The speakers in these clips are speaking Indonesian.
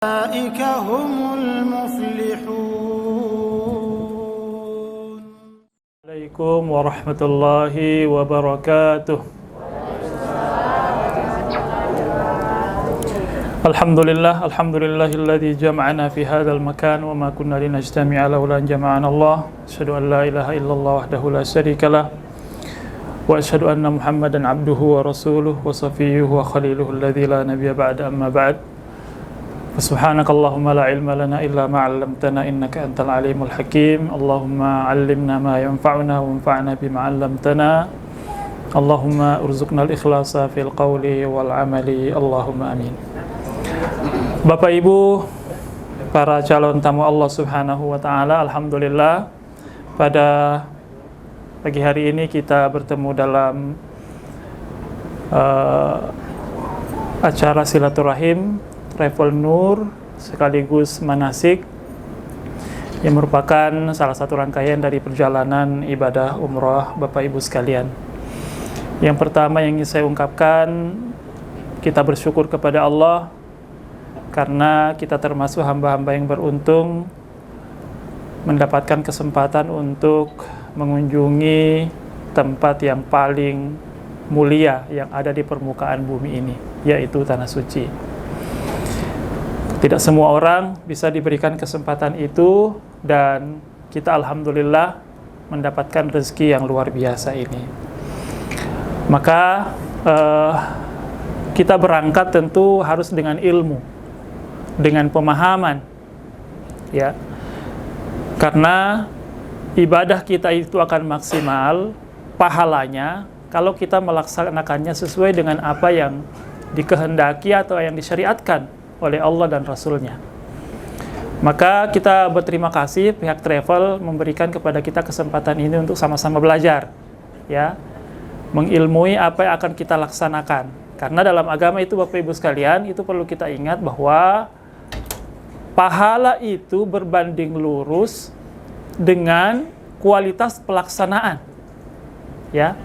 أولئك هم المفلحون. عليكم ورحمة الله وبركاته. Alhamdulillahilladzi jama'ana fi hadzal makan wa ma kunna linajtami'a laula an jama'ana Allah. Asyhadu an la ilaha illallah wahdahu la syarikalah wa asyhadu anna Muhammadan abduhu wa rasuluhu wa safiyyuhu wa khaliluhu alladzi la nabiyya ba'da, amma ba'd. Subhanakallahumma la ilma lana illa ma 'allamtana innaka antal alimul hakim. Allahumma 'allimna ma yanfa'una wa anfa'na bima 'allamtana. Allahumma urzuqna al-ikhlasa fil qawli wal 'amali. Allahumma amin. Bapak Ibu, para calon tamu Allah Subhanahu wa taala, alhamdulillah pada pagi hari ini kita bertemu dalam acara silaturahim Travel Nur sekaligus manasik yang merupakan salah satu rangkaian dari perjalanan ibadah umrah Bapak Ibu sekalian. Yang pertama yang ingin saya ungkapkan, kita bersyukur kepada Allah karena kita termasuk hamba-hamba yang beruntung mendapatkan kesempatan untuk mengunjungi tempat yang paling mulia yang ada di permukaan bumi ini, yaitu Tanah Suci. Tidak semua orang bisa diberikan kesempatan itu, dan kita alhamdulillah mendapatkan rezeki yang luar biasa ini. Maka kita berangkat tentu harus dengan ilmu, dengan pemahaman, ya. Karena ibadah kita itu akan maksimal pahalanya kalau kita melaksanakannya sesuai dengan apa yang dikehendaki atau yang disyariatkan oleh Allah dan Rasulnya. Maka kita berterima kasih pihak travel memberikan kepada kita kesempatan ini untuk sama-sama belajar, ya, mengilmui apa yang akan kita laksanakan. Karena dalam agama itu Bapak Ibu sekalian, itu perlu kita ingat bahwa pahala itu berbanding lurus dengan kualitas pelaksanaan, ya.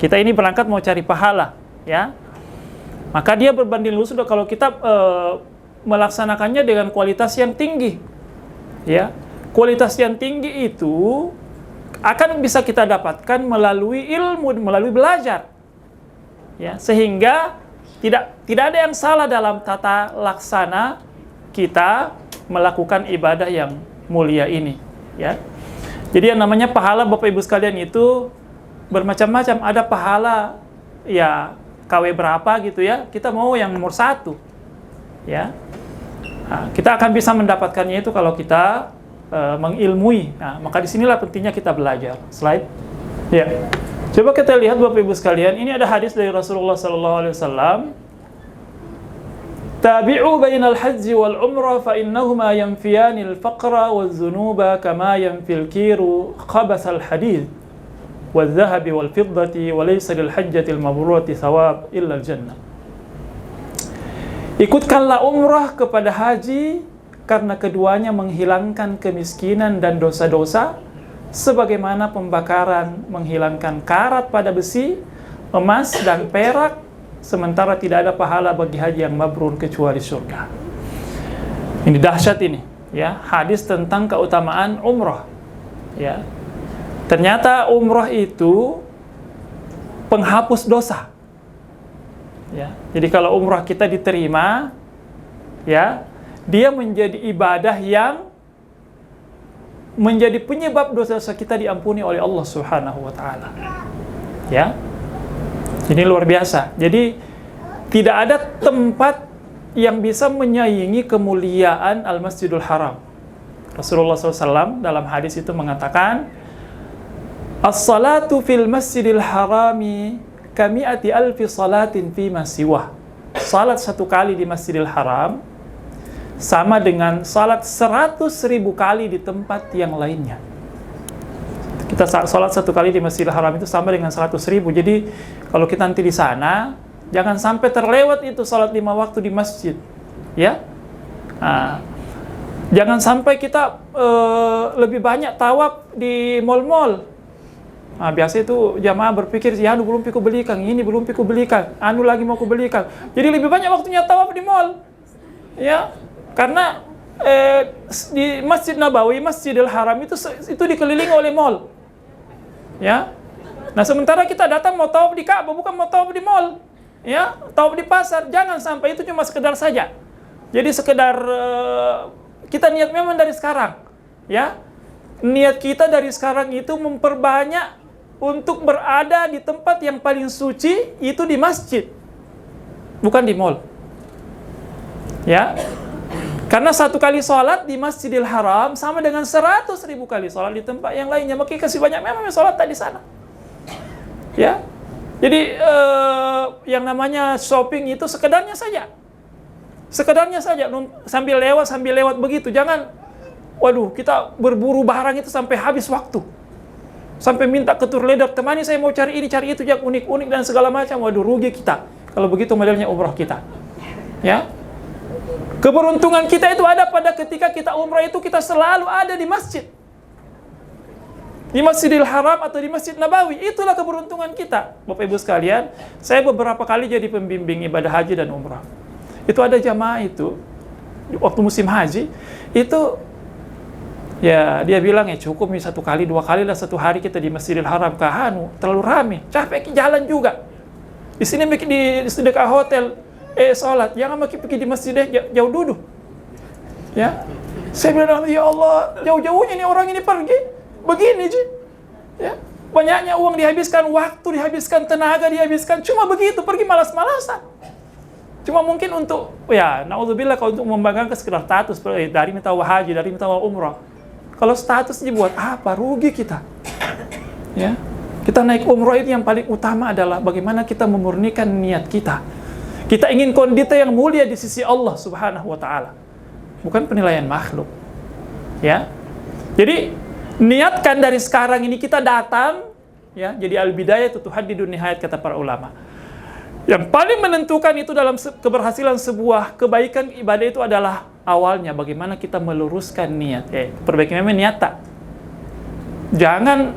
Kita ini berangkat mau cari pahala, ya. Maka dia berbanding lurus kalau kita melaksanakannya dengan kualitas yang tinggi, ya. Kualitas yang tinggi itu akan bisa kita dapatkan melalui ilmu, melalui belajar, ya. Sehingga tidak ada yang salah dalam tata laksana kita melakukan ibadah yang mulia ini, ya. Jadi yang namanya pahala Bapak Ibu sekalian itu bermacam-macam. Ada pahala ya KW berapa gitu, ya, kita mau yang nomor 1, ya. Nah, kita akan bisa mendapatkannya itu kalau kita mengilmui. Nah, maka disinilah pentingnya kita belajar. Slide, ya. Coba kita lihat Bapak Ibu sekalian, ini ada hadis dari Rasulullah SAW. Tabi'u bainal hajji wal umrah fa innahuma yanfiyanil faqra wal zunuba kama yanfil kiru khabasal hadid wal-dhahabi wal-fiddati wa laysa lil-hajjatil mabrurati thawab illa al-jannah. Ikutkanlah umrah kepada haji karena keduanya menghilangkan kemiskinan dan dosa-dosa sebagaimana pembakaran menghilangkan karat pada besi, emas dan perak, sementara tidak ada pahala bagi haji yang mabrur kecuali surga. Ini dahsyat ini, ya, hadis tentang keutamaan umrah, ya. Ternyata umrah itu penghapus dosa, ya. Jadi kalau umrah kita diterima, ya, dia menjadi ibadah yang menjadi penyebab dosa-dosa kita diampuni oleh Allah Subhanahu wa taala, ya. Ini luar biasa. Jadi tidak ada tempat yang bisa menyaingi kemuliaan Al-Masjidul Haram. Rasulullah SAW dalam hadis itu mengatakan, as-salatu fil masjidil harami kami'ati alfi salatin fima siwah. Salat satu kali di Masjidil Haram sama dengan salat 100.000 kali di tempat yang lainnya. Kita salat satu kali di Masjidil Haram itu sama dengan 100.000. Jadi kalau kita nanti di sana, jangan sampai terlewat itu salat 5 waktu di masjid, ya. Nah, jangan sampai kita lebih banyak tawaf di mal-mal. Nah, biasa itu jamaah berpikir, ya, belum piku belikan, ini belum piku belikan, lagi mau ku belikan. Jadi lebih banyak waktunya tawaf di mall, ya. Karena di Masjid Nabawi, Masjidil Haram itu dikelilingi oleh mall. Ya. Nah, sementara kita datang mau tawaf di Ka'bah, bukan mau tawaf di mall. Ya, tawaf di pasar. Jangan sampai itu cuma sekedar saja. Jadi sekedar kita niat memang dari sekarang. Ya. Niat kita dari sekarang itu memperbanyak untuk berada di tempat yang paling suci, itu di masjid. Bukan di mall. Ya. Karena 1 kali sholat di Masjidil Haram sama dengan 100.000 kali sholat di tempat yang lainnya. Maka kasih banyak memang sholat di sana. Ya, jadi yang namanya shopping itu sekedarnya saja, sambil lewat begitu. Jangan, waduh, kita berburu barang itu sampai habis waktu, sampai minta ke tour leader, temani saya mau cari ini cari itu yang unik-unik dan segala macam. Waduh, rugi kita kalau begitu modelnya umrah kita. Ya, keberuntungan kita itu ada pada ketika kita umrah itu kita selalu ada di masjid. Di Masjidil Haram atau di Masjid Nabawi, itulah keberuntungan kita. Bapak Ibu sekalian, saya beberapa kali jadi pembimbing ibadah haji dan umrah. Itu ada jamaah itu, waktu musim haji, itu ya dia bilang ya cukup nih 1 kali 2 kali lah 1 hari kita di Masjidil Haram, kahanu terlalu rame, capek jalan juga. Di sini di dekat hotel, sholat, jangan pergi di masjid jauh duduk. Ya, saya bilang ya Allah, jauh-jauhnya nih orang ini pergi. Begini sih, ya, banyaknya uang dihabiskan, waktu dihabiskan, tenaga dihabiskan, cuma begitu, pergi malas-malasan. Cuma mungkin untuk, ya, na'udzubillah, kalau untuk membanggakan sekedar status, dari minta haji, dari minta umrah. Kalau status dibuat apa? Rugi kita. Ya, kita naik umrah itu yang paling utama adalah bagaimana kita memurnikan niat kita. Kita ingin kondita yang mulia di sisi Allah Subhanahu wa Ta'ala, bukan penilaian makhluk. Ya, jadi niatkan dari sekarang ini kita datang, ya. Jadi al-bidayah itu tuhaddidun nihayat, kata para ulama. Yang paling menentukan itu dalam keberhasilan sebuah kebaikan ibadah itu adalah awalnya bagaimana kita meluruskan niat. Perbaiki memang niat tak. Jangan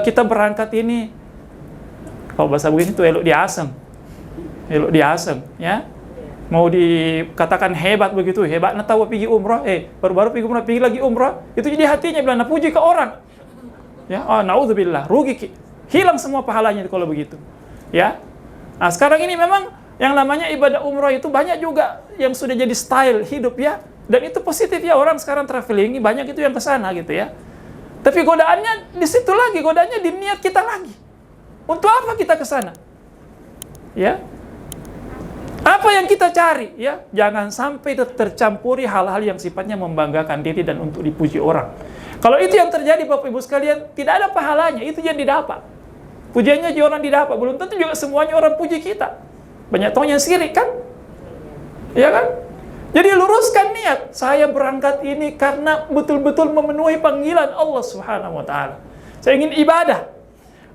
kita berangkat ini, kalau bahasa begini itu elok diasem, ya. Mau dikatakan hebat begitu, hebat nah tahu pergi umrah, baru-baru pergi umrah, pergi lagi umrah, itu jadi hatinya bilang nah puji ke orang. Ya, naudzubillah, rugi, hilang semua pahalanya kalau begitu. Ya. Nah, sekarang ini memang yang namanya ibadah umrah itu banyak juga yang sudah jadi style hidup, ya. Dan itu positif, ya, orang sekarang traveling banyak itu yang ke sana gitu, ya. Tapi godaannya di situ lagi, godaannya di niat kita lagi. Untuk apa kita ke sana? Ya. Apa yang kita cari, ya? Jangan sampai tercampuri hal-hal yang sifatnya membanggakan diri dan untuk dipuji orang. Kalau itu yang terjadi, Bapak Ibu sekalian, tidak ada pahalanya, itu yang didapat. Pujiannya juga orang didapat, belum tentu juga semuanya orang puji kita. Banyak toh yang sirik, kan? Ya kan? Jadi luruskan niat, saya berangkat ini karena betul-betul memenuhi panggilan Allah Subhanahu wa Ta'ala. Saya ingin ibadah.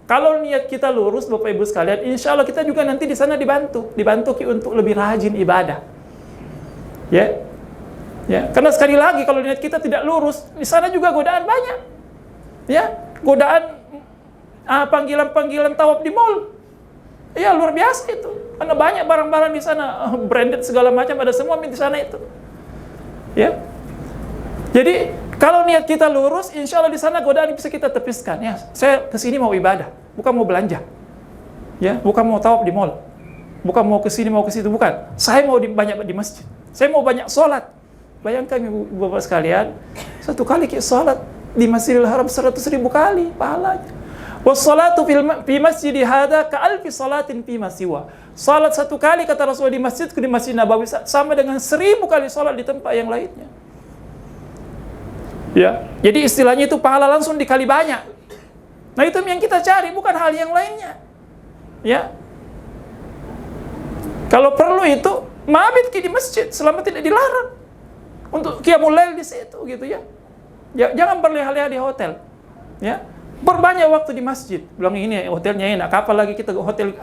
Kalau niat kita lurus, Bapak Ibu sekalian, insya Allah kita juga nanti di sana dibantu untuk lebih rajin ibadah. Ya, ya. Karena sekali lagi kalau niat kita tidak lurus, di sana juga godaan banyak. Ya, godaan panggilan-panggilan tawaf di mall. Ya, luar biasa itu. Karena banyak barang-barang di sana, branded segala macam, ada semua di sana itu. Ya. Jadi kalau niat kita lurus, insya Allah di sana godaan bisa kita tepiskan. Ya, saya kesini mau ibadah, bukan mau belanja. Ya, bukan mau tawaf di mall, bukan mau kesini mau ke situ, bukan. Saya mau banyak di masjid. Saya mau banyak sholat. Bayangkan Ibu Bapak sekalian, 1 kali kita sholat di Masjidil Haram 100.000 kali pahalanya. Wassalatu fi masjidi hadza ka'alfi salatin fi masiwa. Salat 1 kali kata Rasul di masjidku di Masjid Nabawi sama dengan 1000 kali salat di tempat yang lainnya. Ya, jadi istilahnya itu pahala langsung dikali banyak. Nah, itu yang kita cari, bukan hal yang lainnya. Ya. Kalau perlu itu mabit di masjid selama tidak dilarang. Untuk qiyamul lail di situ gitu, ya. Jangan berleha-leha di hotel. Ya. Berbanyak waktu di masjid. Bilang ini hotelnya enak, kapan lagi kita ke hotel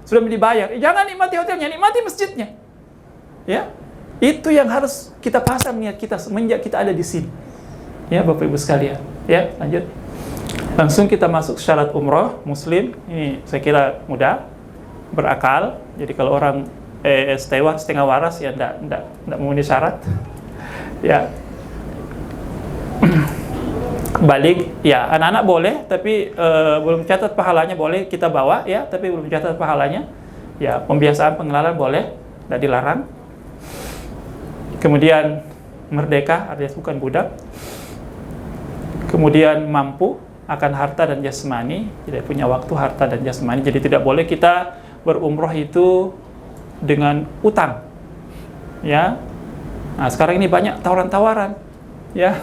sudah dibayar. Jangan nikmati hotelnya, nikmati masjidnya. Ya. Itu yang harus kita pasang niat kita semenjak kita ada di sini. Ya, Bapak Ibu sekalian. Ya, lanjut. Langsung kita masuk syarat umroh muslim. Ini saya kira mudah, berakal. Jadi kalau orang setengah waras ya enggak memenuhi syarat. Ya. Balik, ya anak-anak boleh, tapi belum catat pahalanya boleh kita bawa, ya, tapi belum catat pahalanya. Ya, pembiasaan pengenalan boleh, tidak dilarang. Kemudian merdeka, alias bukan budak. Kemudian mampu akan harta dan jasmani, tidak punya waktu harta dan jasmani. Jadi tidak boleh kita berumroh itu dengan utang, ya. Nah, sekarang ini banyak tawaran-tawaran, ya.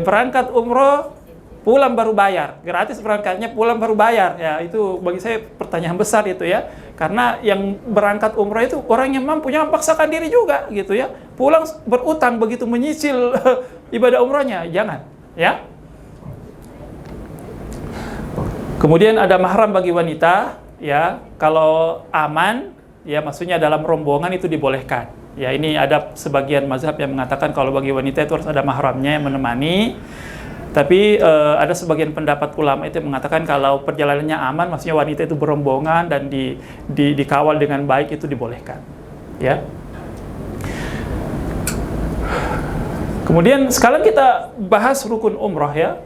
Berangkat umroh, pulang baru bayar, gratis berangkatnya, pulang baru bayar. Ya, itu bagi saya pertanyaan besar itu, ya. Karena yang berangkat umroh itu orang yang mampu, jangan paksakan diri juga, gitu ya. Pulang berutang begitu menyicil ibadah umrohnya, jangan, ya. Kemudian ada mahram bagi wanita, ya. Kalau aman, ya, maksudnya dalam rombongan itu dibolehkan. Ya, ini ada sebagian mazhab yang mengatakan kalau bagi wanita itu harus ada mahramnya yang menemani. Tapi ada sebagian pendapat ulama itu yang mengatakan kalau perjalanannya aman, maksudnya wanita itu berombongan dan dikawal dengan baik, itu dibolehkan. Ya. Kemudian sekarang kita bahas rukun umroh, ya.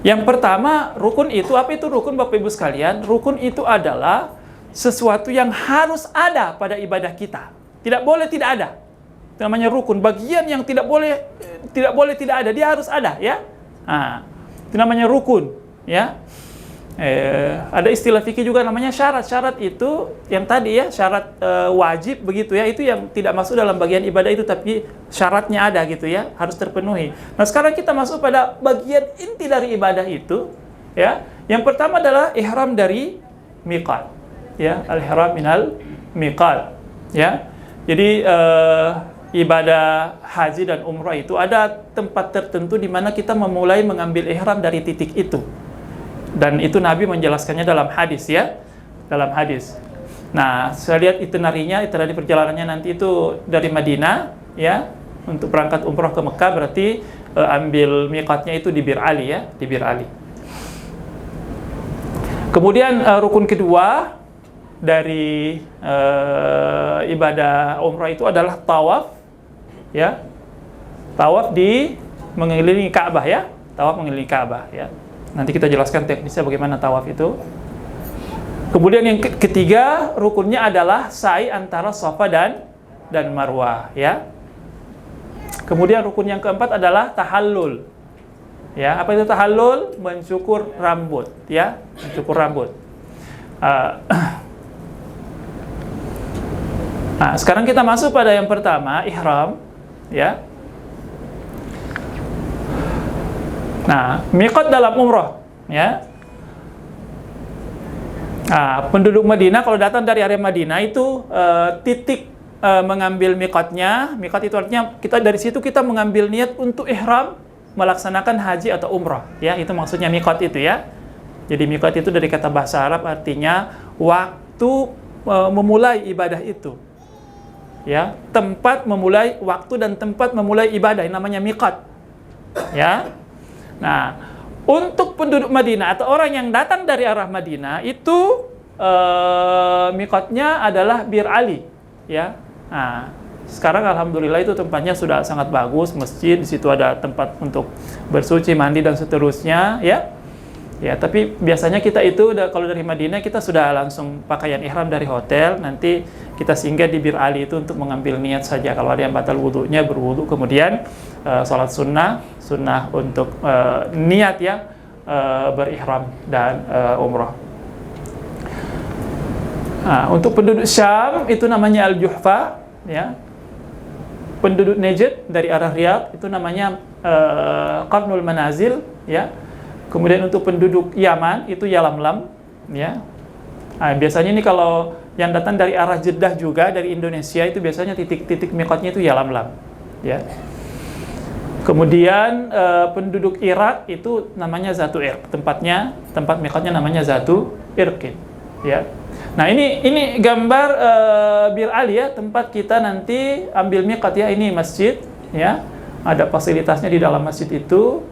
Yang pertama, rukun itu, apa itu rukun, Bapak Ibu sekalian? Rukun itu adalah sesuatu yang harus ada pada ibadah kita. Tidak boleh tidak ada. Itu namanya rukun. Bagian yang tidak boleh tidak ada, dia harus ada, ya. Nah, itu namanya rukun, ya. Ada istilah fikih juga namanya syarat. Syarat itu yang tadi, ya, syarat wajib begitu, ya, itu yang tidak masuk dalam bagian ibadah itu, tapi syaratnya ada gitu, ya, harus terpenuhi. Nah, sekarang kita masuk pada bagian inti dari ibadah itu, ya. Yang pertama adalah ihram dari miqat, ya, al-ihram minal miqat, ya. Jadi ibadah haji dan umrah itu ada tempat tertentu di mana kita memulai mengambil ihram dari titik itu. Dan itu Nabi menjelaskannya dalam hadis, ya. Dalam hadis. Nah, saya lihat itinerary perjalanannya nanti itu dari Madinah, ya. Untuk berangkat umrah ke Mekah berarti ambil miqatnya itu di Bir Ali, ya, di Bir Ali. Kemudian rukun kedua dari ibadah umrah itu adalah tawaf, ya. Tawaf di mengelilingi Ka'bah, ya. Tawaf mengelilingi Ka'bah, ya. Nanti kita jelaskan teknisnya bagaimana tawaf itu. Kemudian yang ketiga, rukunnya adalah sa'i antara Safa dan Marwah, ya. Kemudian rukun yang keempat adalah tahallul. Ya, apa itu tahallul? Mencukur rambut, ya. Mencukur rambut. Nah, sekarang kita masuk pada yang pertama, ihram, ya. Nah, miqat dalam umrah, ya. Nah, penduduk Madinah kalau datang dari area Madinah itu titik mengambil miqatnya. Miqat itu artinya kita dari situ kita mengambil niat untuk ihram melaksanakan haji atau umrah, ya. Itu maksudnya miqat itu, ya. Jadi miqat itu dari kata bahasa Arab artinya waktu memulai ibadah itu. Ya, tempat memulai waktu dan tempat memulai ibadah yang namanya miqat. Ya. Nah, untuk penduduk Madinah atau orang yang datang dari arah Madinah itu miqatnya adalah Bir Ali, ya. Nah, sekarang alhamdulillah itu tempatnya sudah sangat bagus, masjid, di situ ada tempat untuk bersuci, mandi dan seterusnya, ya. Ya, tapi biasanya kita itu kalau dari Madinah kita sudah langsung pakaian ihram dari hotel, nanti kita singgah di Bir Ali itu untuk mengambil niat saja. Kalau ada yang batal wudunya, berwudu, kemudian sholat sunnah untuk niat, ya, berihram dan umrah. Nah, untuk penduduk Syam itu namanya Al-Juhfa, ya. Penduduk Najd dari arah Riyadh itu namanya Qarnul Manazil, ya. Kemudian untuk penduduk Yaman itu Yalamlam, ya. Nah, biasanya ini kalau yang datang dari arah Jeddah juga dari Indonesia itu biasanya titik-titik miqatnya itu Yalamlam, ya. Kemudian penduduk Irak itu namanya Zatu Irq, tempat miqatnya namanya Zatu Irqin, ya. Nah, ini gambar Bir Ali, ya, tempat kita nanti ambil miqat, ya. Ini masjid, ya. Ada fasilitasnya di dalam masjid itu.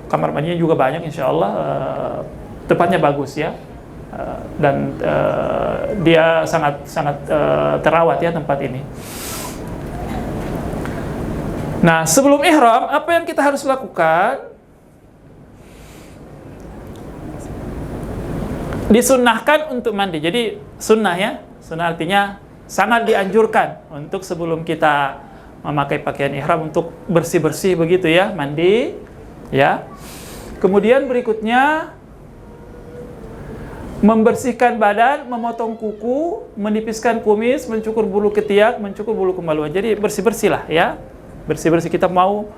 Kamar mandinya juga banyak, insya Allah. Tempatnya bagus, ya. Dan dia sangat terawat, ya, tempat ini. Nah, sebelum ihram, apa yang kita harus lakukan? Disunnahkan untuk mandi. Jadi sunnah ya, sunnah artinya sangat dianjurkan untuk sebelum kita memakai pakaian ihram untuk bersih-bersih begitu ya, mandi ya. Kemudian berikutnya membersihkan badan, memotong kuku, menipiskan kumis, mencukur bulu ketiak, mencukur bulu kemaluan. Jadi bersih-bersih lah ya. Bersih-bersih, kita mau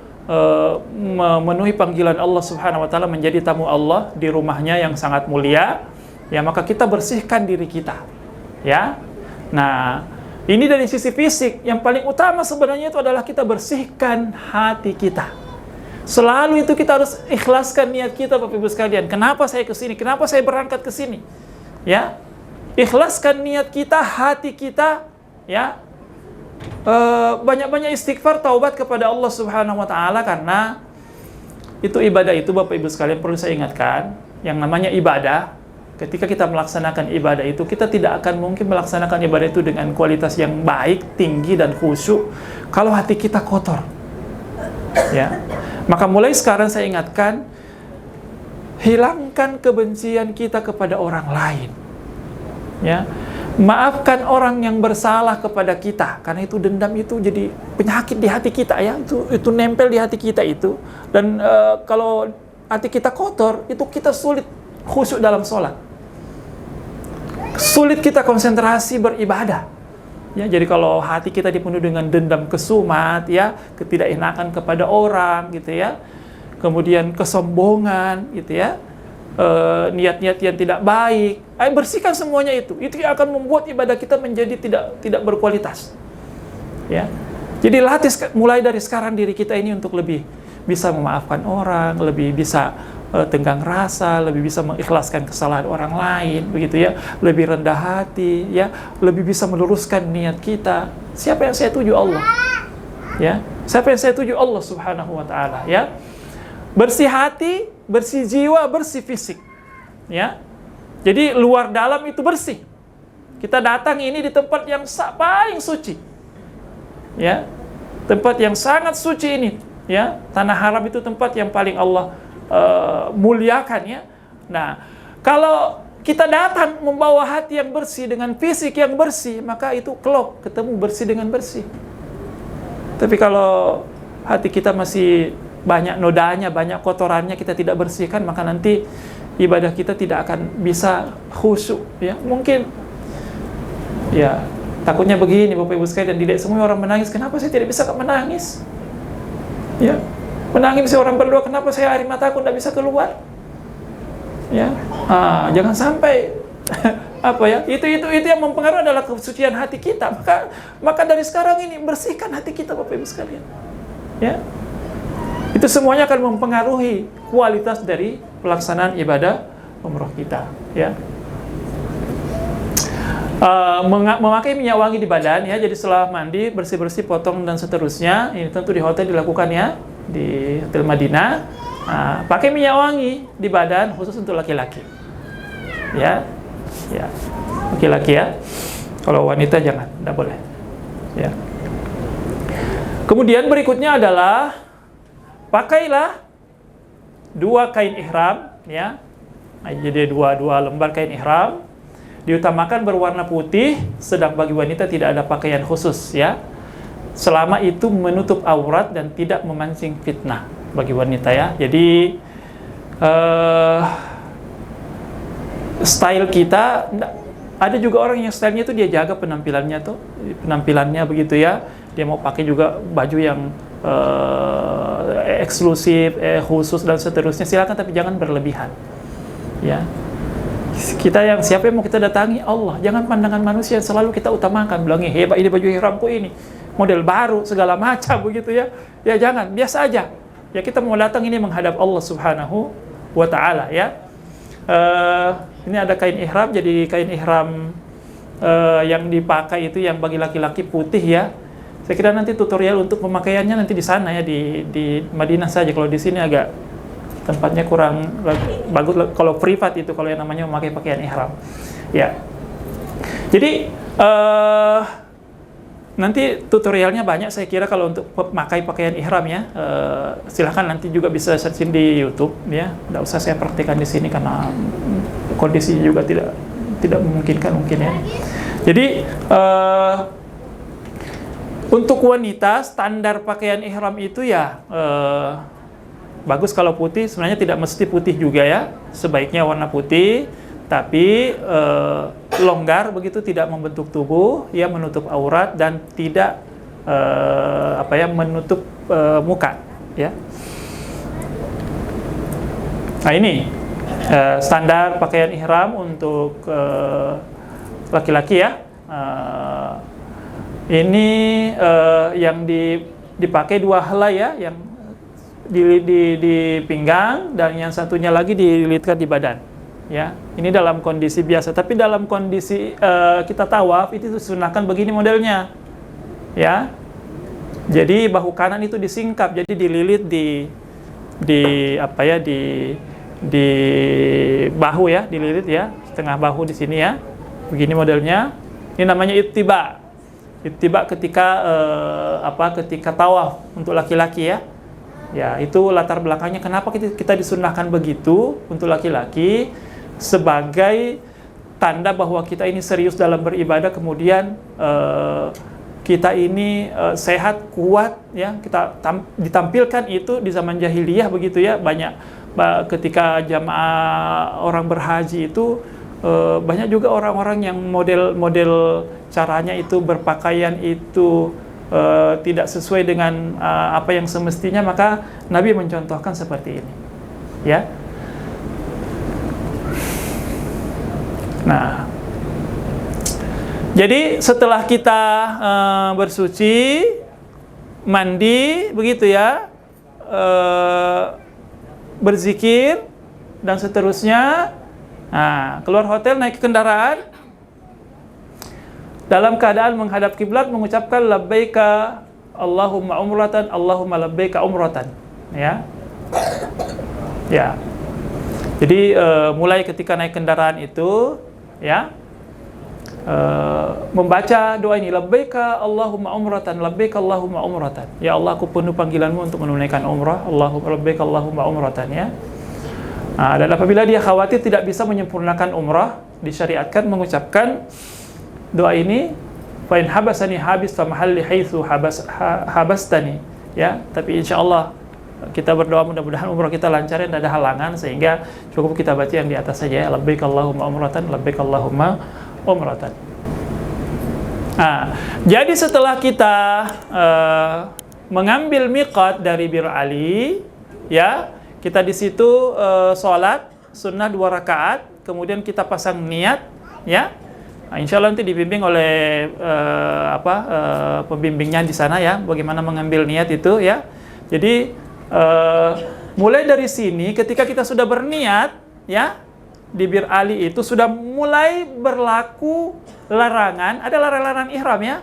memenuhi panggilan Allah Subhanahu wa taala menjadi tamu Allah di rumahnya yang sangat mulia. Ya, maka kita bersihkan diri kita. Ya. Nah, ini dari sisi fisik. Yang paling utama sebenarnya itu adalah kita bersihkan hati kita. Selalu itu kita harus ikhlaskan niat kita, Bapak Ibu sekalian. Kenapa saya ke sini? Kenapa saya berangkat ke sini? Ya. Ikhlaskan niat kita, hati kita, ya. Banyak-banyak istighfar, taubat kepada Allah Subhanahu wa taala, karena itu ibadah itu, Bapak Ibu sekalian, perlu saya ingatkan, yang namanya ibadah. Ketika kita melaksanakan ibadah itu, kita tidak akan mungkin melaksanakan ibadah itu dengan kualitas yang baik, tinggi, dan khusyuk kalau hati kita kotor. Ya. Maka mulai sekarang saya ingatkan, hilangkan kebencian kita kepada orang lain. Ya. Maafkan orang yang bersalah kepada kita, karena itu dendam itu jadi penyakit di hati kita ya. Itu nempel di hati kita itu. Dan kalau hati kita kotor, itu kita sulit khusyuk dalam sholat, sulit kita konsentrasi beribadah ya. Jadi kalau hati kita dipenuhi dengan dendam, kesumat ya, ketidakenakan kepada orang gitu ya, kemudian kesombongan gitu ya, niat-niat yang tidak baik, bersihkan semuanya itu yang akan membuat ibadah kita menjadi tidak berkualitas ya. Jadi latih mulai dari sekarang diri kita ini untuk lebih bisa memaafkan orang, lebih bisa tenggang rasa, lebih bisa mengikhlaskan kesalahan orang lain, begitu ya, lebih rendah hati, ya, lebih bisa meluruskan niat kita. Siapa yang saya tuju? Allah, ya. Siapa yang saya tuju? Allah Subhanahu wa taala, ya. Bersih hati, bersih jiwa, bersih fisik, ya. Jadi luar dalam itu bersih. Kita datang ini di tempat yang paling suci, ya, tempat yang sangat suci ini, ya. Tanah haram itu tempat yang paling Allah muliakan ya. Nah, kalau kita datang membawa hati yang bersih dengan fisik yang bersih, maka itu kelak ketemu bersih dengan bersih. Tapi kalau hati kita masih banyak nodanya, banyak kotorannya, kita tidak bersihkan, maka nanti ibadah kita tidak akan bisa khusyuk ya. Mungkin ya, takutnya begini Bapak Ibu sekalian, dan tidak semua orang menangis. Kenapa saya tidak bisa menangis? Ya. Menangis orang berdoa, kenapa saya air mataku tidak bisa keluar? Ya, jangan sampai apa ya? Itu yang mempengaruhi adalah kesucian hati kita. Maka dari sekarang ini bersihkan hati kita, Bapak Ibu sekalian. Ya, itu semuanya akan mempengaruhi kualitas dari pelaksanaan ibadah umroh kita. Ya, memakai minyak wangi di badan ya. Jadi setelah mandi, bersih-bersih, potong dan seterusnya. Ini tentu di hotel dilakukan ya, di Hotel Madinah. Pakai minyak wangi di badan khusus untuk laki-laki. Ya. Ya. Laki-laki ya. Kalau wanita jangan, tidak boleh. Ya. Kemudian berikutnya adalah pakailah 2 kain ihram ya. Jadi dua lembar kain ihram. Diutamakan berwarna putih, sedang bagi wanita tidak ada pakaian khusus ya. Selama itu menutup aurat dan tidak memancing fitnah bagi wanita ya. Jadi style kita, ada juga orang yang stylenya itu dia jaga penampilannya begitu ya. Dia mau pakai juga baju yang eksklusif, khusus dan seterusnya, silakan, tapi jangan berlebihan ya. Siapa yang mau kita datangi? Allah. Jangan pandangan manusia yang selalu kita utamakan, bilangnya hebat ini baju ihramku ini, model baru segala macam begitu ya. Ya jangan, biasa aja. Ya kita mau datang ini menghadap Allah Subhanahu wa taala ya. Ini ada kain ihram, jadi kain ihram yang dipakai itu yang bagi laki-laki putih ya. Saya kira nanti tutorial untuk pemakaiannya nanti di sana ya, di Madinah saja. Kalau di sini agak tempatnya kurang bagus kalau privat itu, kalau yang namanya memakai pakaian ihram. Ya. Jadi nanti tutorialnya banyak saya kira kalau untuk memakai pakaian ihram ya. Silahkan nanti juga bisa searching di YouTube ya. Tidak usah saya praktikkan di sini karena kondisinya juga tidak memungkinkan mungkin ya. Jadi untuk wanita standar pakaian ihram itu ya bagus kalau putih. Sebenarnya tidak mesti putih juga ya. Sebaiknya warna putih, tapi longgar begitu, tidak membentuk tubuh, ya menutup aurat dan tidak menutup muka, ya. Nah ini standar pakaian ihram untuk laki-laki ya. Ini yang dipakai dua helai ya, yang di pinggang dan yang satunya lagi dililitkan di badan. Ya, ini dalam kondisi biasa. Tapi dalam kondisi kita tawaf itu disunahkan begini modelnya, ya. Jadi bahu kanan itu disingkap, jadi dililit di bahu ya, dililit ya, setengah bahu di sini ya. Begini modelnya. Ini namanya ittiba. Ittiba ketika ketika tawaf untuk laki-laki ya. Ya, itu latar belakangnya kenapa kita disunahkan begitu untuk laki-laki. Sebagai tanda bahwa kita ini serius dalam beribadah, kemudian kita ini sehat, kuat ya. Kita ditampilkan itu di zaman jahiliyah begitu ya. Banyak ketika jamaah orang berhaji itu banyak juga orang-orang yang model caranya itu berpakaian itu tidak sesuai dengan apa yang semestinya, maka Nabi mencontohkan seperti ini ya. Nah, jadi setelah kita bersuci, mandi, begitu ya, berzikir dan seterusnya. Nah, keluar hotel, naik ke kendaraan, dalam keadaan menghadap kiblat, mengucapkan labbaika Allahumma umratan, Allahumma labbaika umratan, ya. Ya. Jadi mulai ketika naik kendaraan itu ya, membaca doa ini, labbaika Allahumma umratan, labbaika Allahumma umratan. Ya Allah, aku penuh panggilanmu untuk menunaikan umrah. Allahumma labbaika Allahumma umratan ya. Nah, dan apabila dia khawatir tidak bisa menyempurnakan umrah, disyariatkan mengucapkan doa ini, fa in habasani habis fa mahalli haitsu habastani ya. Tapi insyaallah kita berdoa mudah-mudahan umrah kita lancar, tidak ada halangan, sehingga cukup kita baca yang di atas saja ya, labbaik Allahumma umratan, labbaik Allahumma umratan. Nah, jadi setelah kita mengambil miqat dari Bir Ali ya, kita di situ sholat sunnah 2 rakaat, kemudian kita pasang niat ya. Nah, insya Allah nanti dibimbing oleh pembimbingnya di sana ya, bagaimana mengambil niat itu ya. Jadi mulai dari sini ketika kita sudah berniat ya, di Bir Ali itu sudah mulai berlaku larangan, ada larangan ihram ya.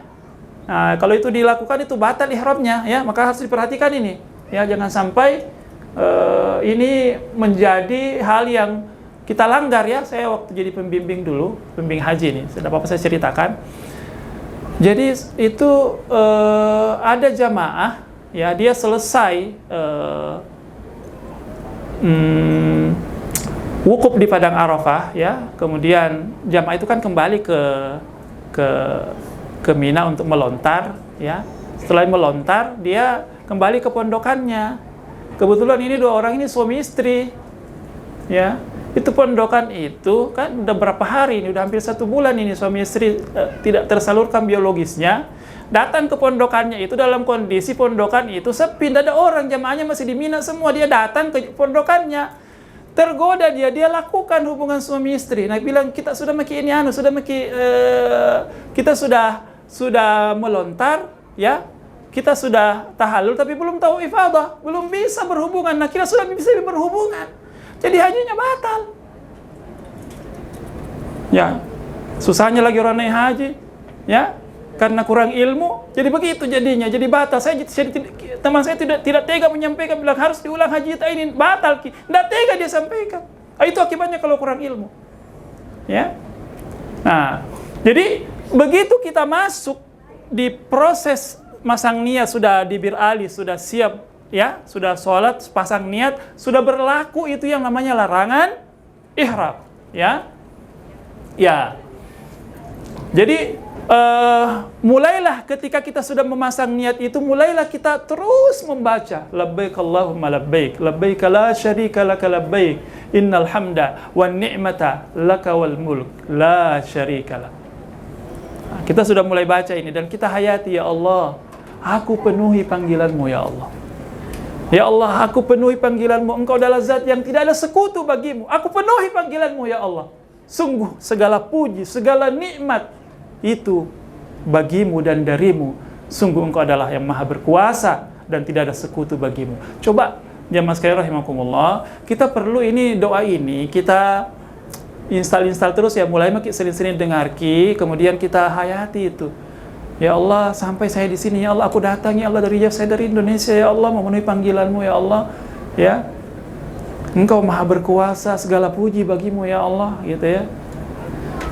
Nah, kalau itu dilakukan itu batal ihramnya ya, maka harus diperhatikan ini ya, jangan sampai ini menjadi hal yang kita langgar ya. Saya waktu jadi pembimbing dulu, pembimbing haji nih, tidak apa-apa saya ceritakan. Jadi itu ada jamaah ya, dia selesai wukuf di padang Arafah ya, kemudian jamaah itu kan kembali ke Mina untuk melontar ya. Setelah melontar, dia kembali ke pondokannya. Kebetulan ini 2 orang ini suami istri ya. Itu pondokan itu kan udah berapa hari ini, udah hampir 1 bulan ini suami istri tidak tersalurkan biologisnya. Datang ke pondokannya itu dalam kondisi pondokan itu sepi, tidak ada orang, jamaahnya masih di Mina semua. Dia datang ke pondokannya, tergoda dia lakukan hubungan suami istri. Nah, bilang kita sudah kita sudah melontar ya, kita sudah tahallul tapi belum tahu ifadah, belum bisa berhubungan. Nah, kita sudah bisa berhubungan, jadi hajinya batal ya. Susahnya lagi orang naik haji ya, karena kurang ilmu, jadi begitu jadinya, jadi batal. Teman saya tidak tega menyampaikan, bilang harus diulang haji ini, batal, tidak tega dia sampaikan. Itu akibatnya kalau kurang ilmu ya. Nah, jadi begitu kita masuk di proses masang niat sudah di Bir Ali, sudah siap ya, sudah sholat, pasang niat, sudah berlaku itu yang namanya larangan ihram, ya. Ya. Jadi mulailah ketika kita sudah memasang niat itu, mulailah kita terus membaca labbaik Allahumma labbaik, labbaik la syarika laka labbaik, innal hamda wan ni'mata laka wal mulk la syarika lak. Nah, kita sudah mulai baca ini dan kita hayati, ya Allah, aku penuhi panggilanmu ya Allah. Ya Allah, aku penuhi panggilanmu, Engkau adalah zat yang tidak ada sekutu bagimu. Aku penuhi panggilanmu ya Allah. Sungguh segala puji, segala nikmat itu bagimu dan darimu. Sungguh Engkau adalah yang maha berkuasa dan tidak ada sekutu bagimu. Coba jamaah sekalian rahimakumullah, kita perlu ini doa ini kita install terus ya, mulai sering-sering dengar kemudian kita hayati itu. Ya Allah, sampai saya di sini ya Allah, aku datang ya Allah saya dari Indonesia ya Allah, memenuhi panggilanmu ya Allah, ya. Engkau maha berkuasa, segala puji bagimu ya Allah, gitu ya.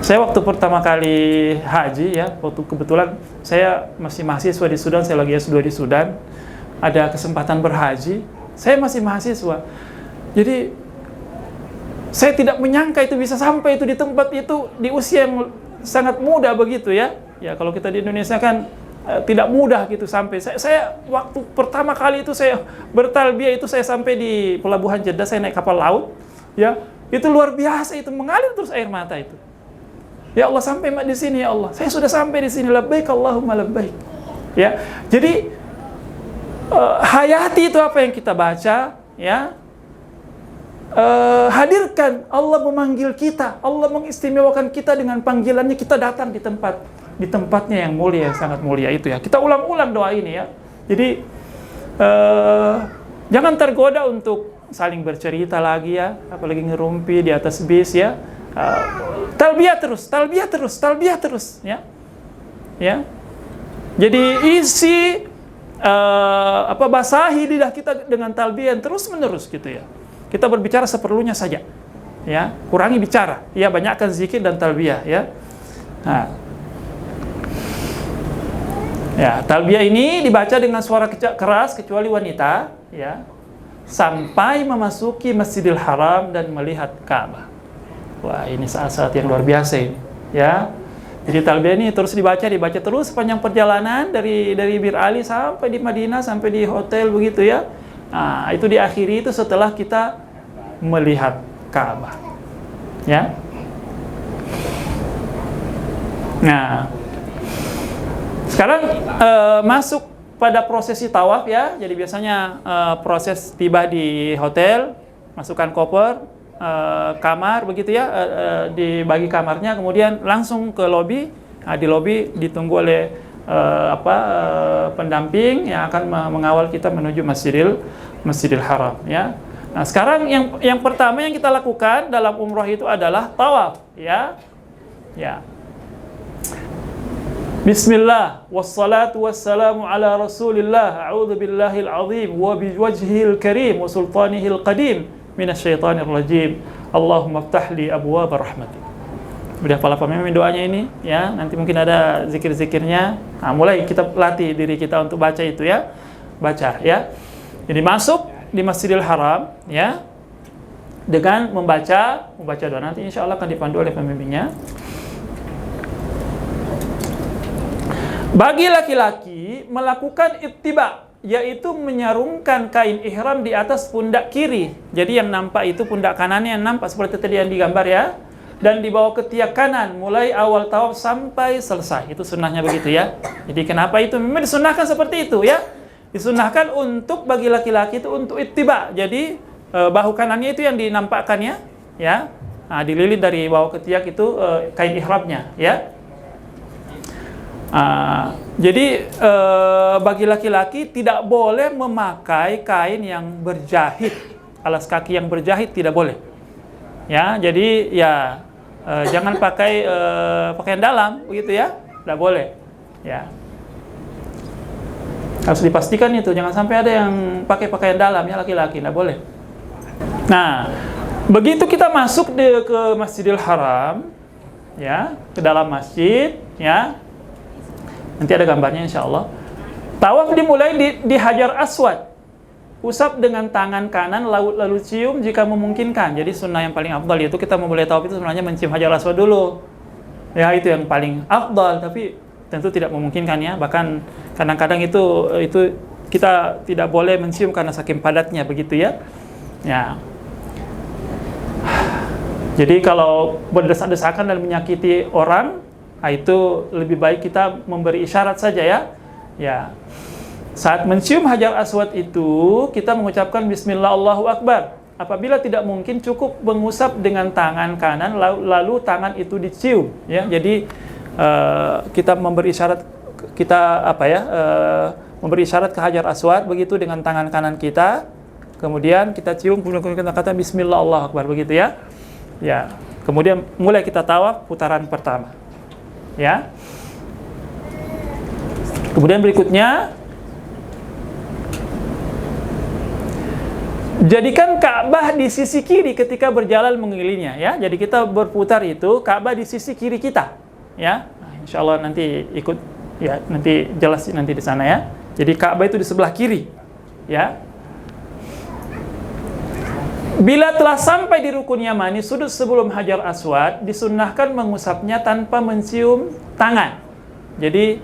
Saya waktu pertama kali haji ya, waktu kebetulan saya masih mahasiswa di Sudan, saya lagi S2 di Sudan, ada kesempatan berhaji, saya masih mahasiswa. Jadi saya tidak menyangka itu bisa sampai itu di tempat itu di usia yang sangat muda begitu ya. Ya kalau kita di Indonesia kan tidak mudah gitu sampai. Saya waktu pertama kali itu saya bertalbiyah itu saya sampai di pelabuhan Jeddah, saya naik kapal laut, ya itu luar biasa, itu mengalir terus air mata itu. Ya Allah, sampai di sini ya Allah, saya sudah sampai di sini, labbaik Allahumma labbaik. Ya, jadi hayati itu apa yang kita baca, ya. Hadirkan Allah memanggil kita, Allah mengistimewakan kita dengan panggilannya, kita datang di tempatnya yang mulia, yang sangat mulia itu ya. Kita ulang-ulang doa ini ya. Jadi jangan tergoda untuk saling bercerita lagi ya, apalagi ngerumpi di atas bis ya. Talbiyah terus ya. Ya. Jadi isi basahi lidah kita dengan talbiyah terus menerus gitu ya. Kita berbicara seperlunya saja. Ya, kurangi bicara. Ya, banyakkan zikir dan talbiyah ya. Nah. Ya, talbiyah ini dibaca dengan suara keras kecuali wanita ya. Sampai memasuki Masjidil Haram dan melihat Ka'bah. Wah, ini saat-saat yang luar biasa ini, ya. Jadi talbiyah ini terus dibaca terus sepanjang perjalanan dari Bir Ali sampai di Madinah, sampai di hotel begitu ya. Nah, itu diakhiri itu setelah kita melihat Ka'bah. Ya. Nah, sekarang masuk pada prosesi tawaf ya. Jadi biasanya proses tiba di hotel, masukkan koper, kamar begitu ya, dibagi kamarnya, kemudian langsung ke lobi. Nah, di lobi ditunggu oleh pendamping yang akan mengawal kita menuju Masjidil Haram ya. Nah, sekarang yang pertama yang kita lakukan dalam umroh itu adalah tawaf ya. Ya. Bismillah wassalatu wassalamu ala Rasulillah, a'udzu billahil azim wa biwajhihil karim wa sultanihil qadim minasyaitonir rajim. Allahumma ftahli abwaab rahmatik. Udah para pemimpin doanya ini ya, nanti mungkin ada zikir-zikirnya. Nah, mulai kita latih diri kita untuk baca itu ya. Baca ya. Jadi masuk di Masjidil Haram ya dengan membaca doa, nanti insya Allah akan dipandu oleh pemimpinnya. Bagi laki-laki melakukan ittiba, yaitu menyarungkan kain ihram di atas pundak kiri. Jadi yang nampak itu pundak kanannya yang nampak seperti tadi yang digambar ya. Dan dibawa ke tiak kanan mulai awal tawaf sampai selesai. Itu sunnahnya begitu ya. Jadi kenapa itu? Memang disunnahkan seperti itu ya. Disunnahkan untuk bagi laki-laki itu untuk ittiba. Jadi bahu kanannya itu yang dinampakkannya ya. Nah, dililit dari bawah ke tiak itu kain ihramnya ya. Jadi bagi laki-laki tidak boleh memakai kain yang berjahit, alas kaki yang berjahit tidak boleh. Ya, jadi ya jangan pakai pakaian dalam begitu ya, tidak boleh. Ya, harus dipastikan itu, jangan sampai ada yang pakai pakaian dalam ya laki-laki, tidak boleh. Nah, begitu kita masuk ke Masjidil Haram, ya, ke dalam masjid, ya. Nanti ada gambarnya insya Allah. Tawaf dimulai di Hajar Aswad. Usap dengan tangan kanan, lalu cium jika memungkinkan. Jadi sunnah yang paling afdal itu kita memulai tawaf itu sebenarnya mencium Hajar Aswad dulu. Ya, itu yang paling afdal, tapi tentu tidak memungkinkan ya. Bahkan kadang-kadang itu kita tidak boleh mencium karena saking padatnya begitu ya. Ya. Jadi kalau berdesak-desakan dan menyakiti orang, itu lebih baik kita memberi isyarat saja ya. Ya. Saat mencium Hajar Aswad itu, kita mengucapkan Bismillah Allahu Akbar. Apabila tidak mungkin, cukup mengusap dengan tangan kanan, lalu tangan itu dicium. Ya. Jadi kita memberi isyarat, memberi isyarat ke Hajar Aswad begitu dengan tangan kanan kita. Kemudian kita cium, kemudian kita kata Bismillah Allahu Akbar begitu ya. Ya, kemudian mulai kita tawaf putaran pertama. Ya. Kemudian berikutnya, jadikan Ka'bah di sisi kiri ketika berjalan mengelilingnya ya. Jadi kita berputar itu Ka'bah di sisi kiri kita. Ya. Nah, insyaallah nanti ikut ya, nanti jelas nanti di sana ya. Jadi Ka'bah itu di sebelah kiri. Ya. Bila telah sampai di rukun Yamani, sudut sebelum Hajar Aswad, disunnahkan mengusapnya tanpa mencium tangan. Jadi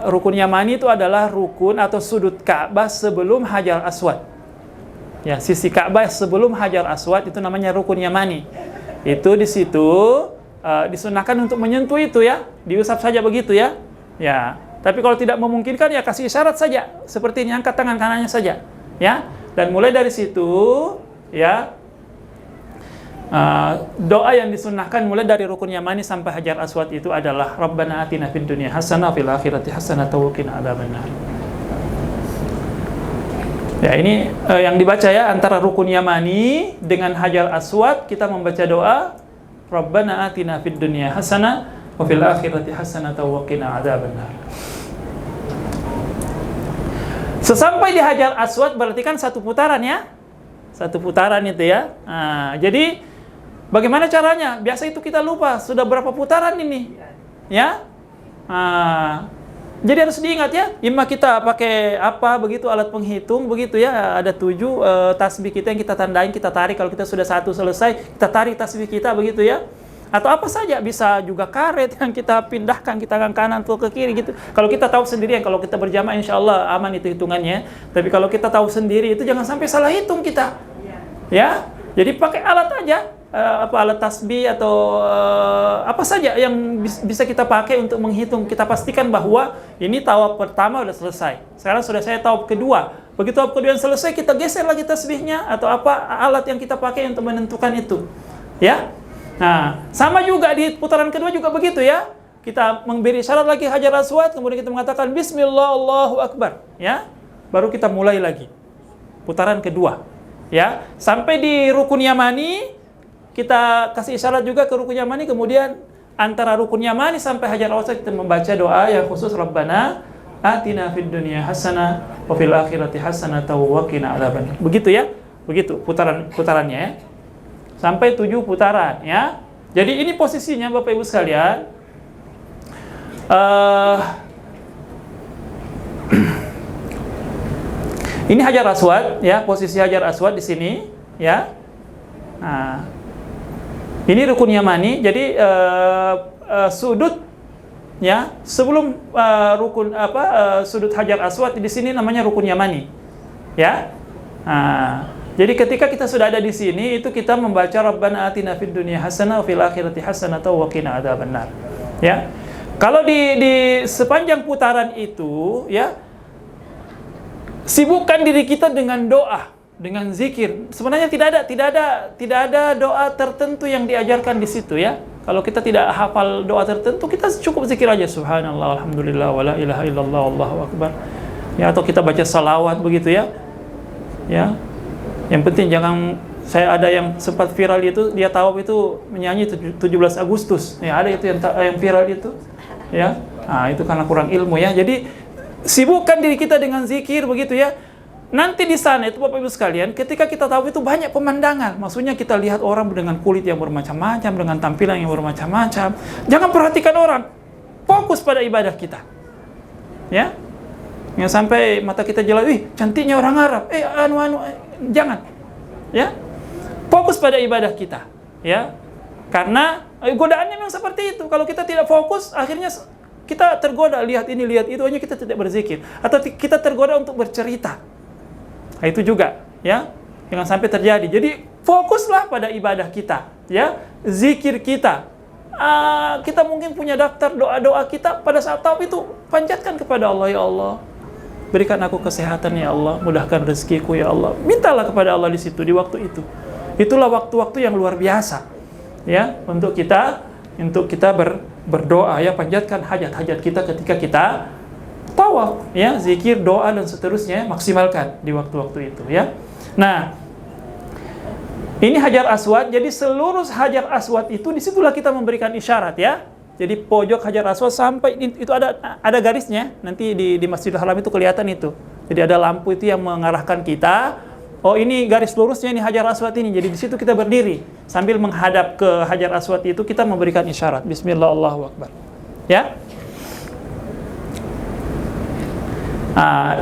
rukun Yamani itu adalah rukun atau sudut Ka'bah sebelum Hajar Aswad. Ya, sisi Ka'bah sebelum Hajar Aswad itu namanya rukun Yamani. Itu di situ disunnahkan untuk menyentuh itu ya, diusap saja begitu ya. Ya, tapi kalau tidak memungkinkan ya kasih isyarat saja, seperti ini, angkat tangan kanannya saja, ya. Dan mulai dari situ, ya, doa yang disunnahkan mulai dari rukun Yamani sampai Hajar Aswad itu adalah Rabbana atina fid dunya hasanah fil akhirati hasanah wa qina adzabannar. Ya, ini yang dibaca ya, antara rukun Yamani dengan Hajar Aswad kita membaca doa Rabbana atina fid dunya hasanah wa fil akhirati hasanah wa qina adzabannar. Sesampai di Hajar Aswad berarti kan satu putaran ya. Satu putaran itu ya. Nah, jadi bagaimana caranya? Biasa itu kita lupa sudah berapa putaran ini. Ya. Nah, jadi harus diingat ya. Imma kita pakai apa begitu, alat penghitung begitu ya. Ada 7 tasbih kita yang kita tandain, kita tarik. Kalau kita sudah 1 selesai, kita tarik tasbih kita begitu ya. Atau apa saja, bisa juga karet yang kita pindahkan ke tangan kanan atau ke kiri gitu. Kalau kita tahu sendiri, kalau kita berjamaah insya Allah aman itu hitungannya. Tapi kalau kita tahu sendiri itu jangan sampai salah hitung kita. Ya, jadi pakai alat aja, alat tasbih atau apa saja yang bisa kita pakai untuk menghitung. Kita pastikan bahwa ini tawaf pertama sudah selesai. Sekarang sudah saya tawaf kedua. Begitu tawaf kedua yang selesai, kita geser lagi tasbihnya atau apa alat yang kita pakai untuk menentukan itu. Ya. Nah, sama juga di putaran kedua juga begitu ya. Kita memberi syarat lagi Hajar Aswad, kemudian kita mengatakan Bismillah Allahu Akbar, ya. Baru kita mulai lagi putaran kedua, ya. Sampai di rukun Yamani, kita kasih isyarat juga ke rukun Yamani, kemudian antara rukun Yamani sampai Hajar Aswad kita membaca doa yang khusus Rabbana atina fid dunya hasanah wa fil akhirati hasanah wa qina adzabannar. Begitu ya. Begitu putarannya ya. Sampai 7 putaran ya. Jadi ini posisinya Bapak Ibu sekalian. Ini Hajar Aswad ya, posisi Hajar Aswad di sini ya. Nah, ini rukun Yamani. Jadi sudut ya sebelum rukun sudut Hajar Aswad di sini namanya rukun Yamani ya. Nah, jadi ketika kita sudah ada di sini, itu kita membaca Rabbana atina fid dunya hasanah wa fil akhirati hasanah wa qina adzabannar. Ya. Kalau di sepanjang putaran itu, ya, sibukkan diri kita dengan doa, dengan zikir. Sebenarnya tidak ada doa tertentu yang diajarkan di situ ya. Kalau kita tidak hafal doa tertentu, kita cukup zikir aja subhanallah, alhamdulillah, wala ilaha illallah, Allahu akbar. Ya, atau kita baca salawat begitu ya. Ya. Yang penting jangan, saya ada yang sempat viral itu, dia tawaf itu menyanyi 17 Agustus. Ya, ada itu yang viral itu. Ya. Nah, itu karena kurang ilmu ya. Jadi sibukkan diri kita dengan zikir begitu ya. Nanti di sana itu Bapak Ibu sekalian, ketika kita tawaf itu banyak pemandangan. Maksudnya kita lihat orang dengan kulit yang bermacam-macam, dengan tampilan yang bermacam-macam. Jangan perhatikan orang. fokus pada ibadah kita. Ya. Yang sampai mata kita jelas, cantiknya orang Arab. Jangan. Ya. Fokus pada ibadah kita, ya. Karena godaannya memang seperti itu. Kalau kita tidak fokus, akhirnya kita tergoda lihat ini, lihat itu, hanya kita tidak berzikir atau kita tergoda untuk bercerita. Nah, itu juga, ya. Jangan sampai terjadi. Jadi fokuslah pada ibadah kita, ya. Zikir kita. Kita mungkin punya daftar doa-doa kita pada saat tawaf itu, panjatkan kepada Allah, ya Allah, berikan aku kesehatan ya Allah, mudahkan rezekiku ya Allah. Mintalah kepada Allah di situ, di waktu itu. Itulah waktu-waktu yang luar biasa, ya, untuk kita berdoa, ya, panjatkan hajat-hajat kita ketika kita tawaf, ya, zikir, doa dan seterusnya, maksimalkan di waktu-waktu itu, ya. Nah, ini Hajar Aswad. Jadi seluruh Hajar Aswad itu disitulah kita memberikan isyarat, ya. Jadi pojok Hajar Aswad sampai itu ada garisnya. Nanti di Masjidil Haram itu kelihatan itu. Jadi ada lampu itu yang mengarahkan kita. Oh, ini garis lurusnya, ini Hajar Aswad ini. Jadi di situ kita berdiri sambil menghadap ke Hajar Aswad itu, kita memberikan isyarat. Bismillah, Allahu Akbar. Ya.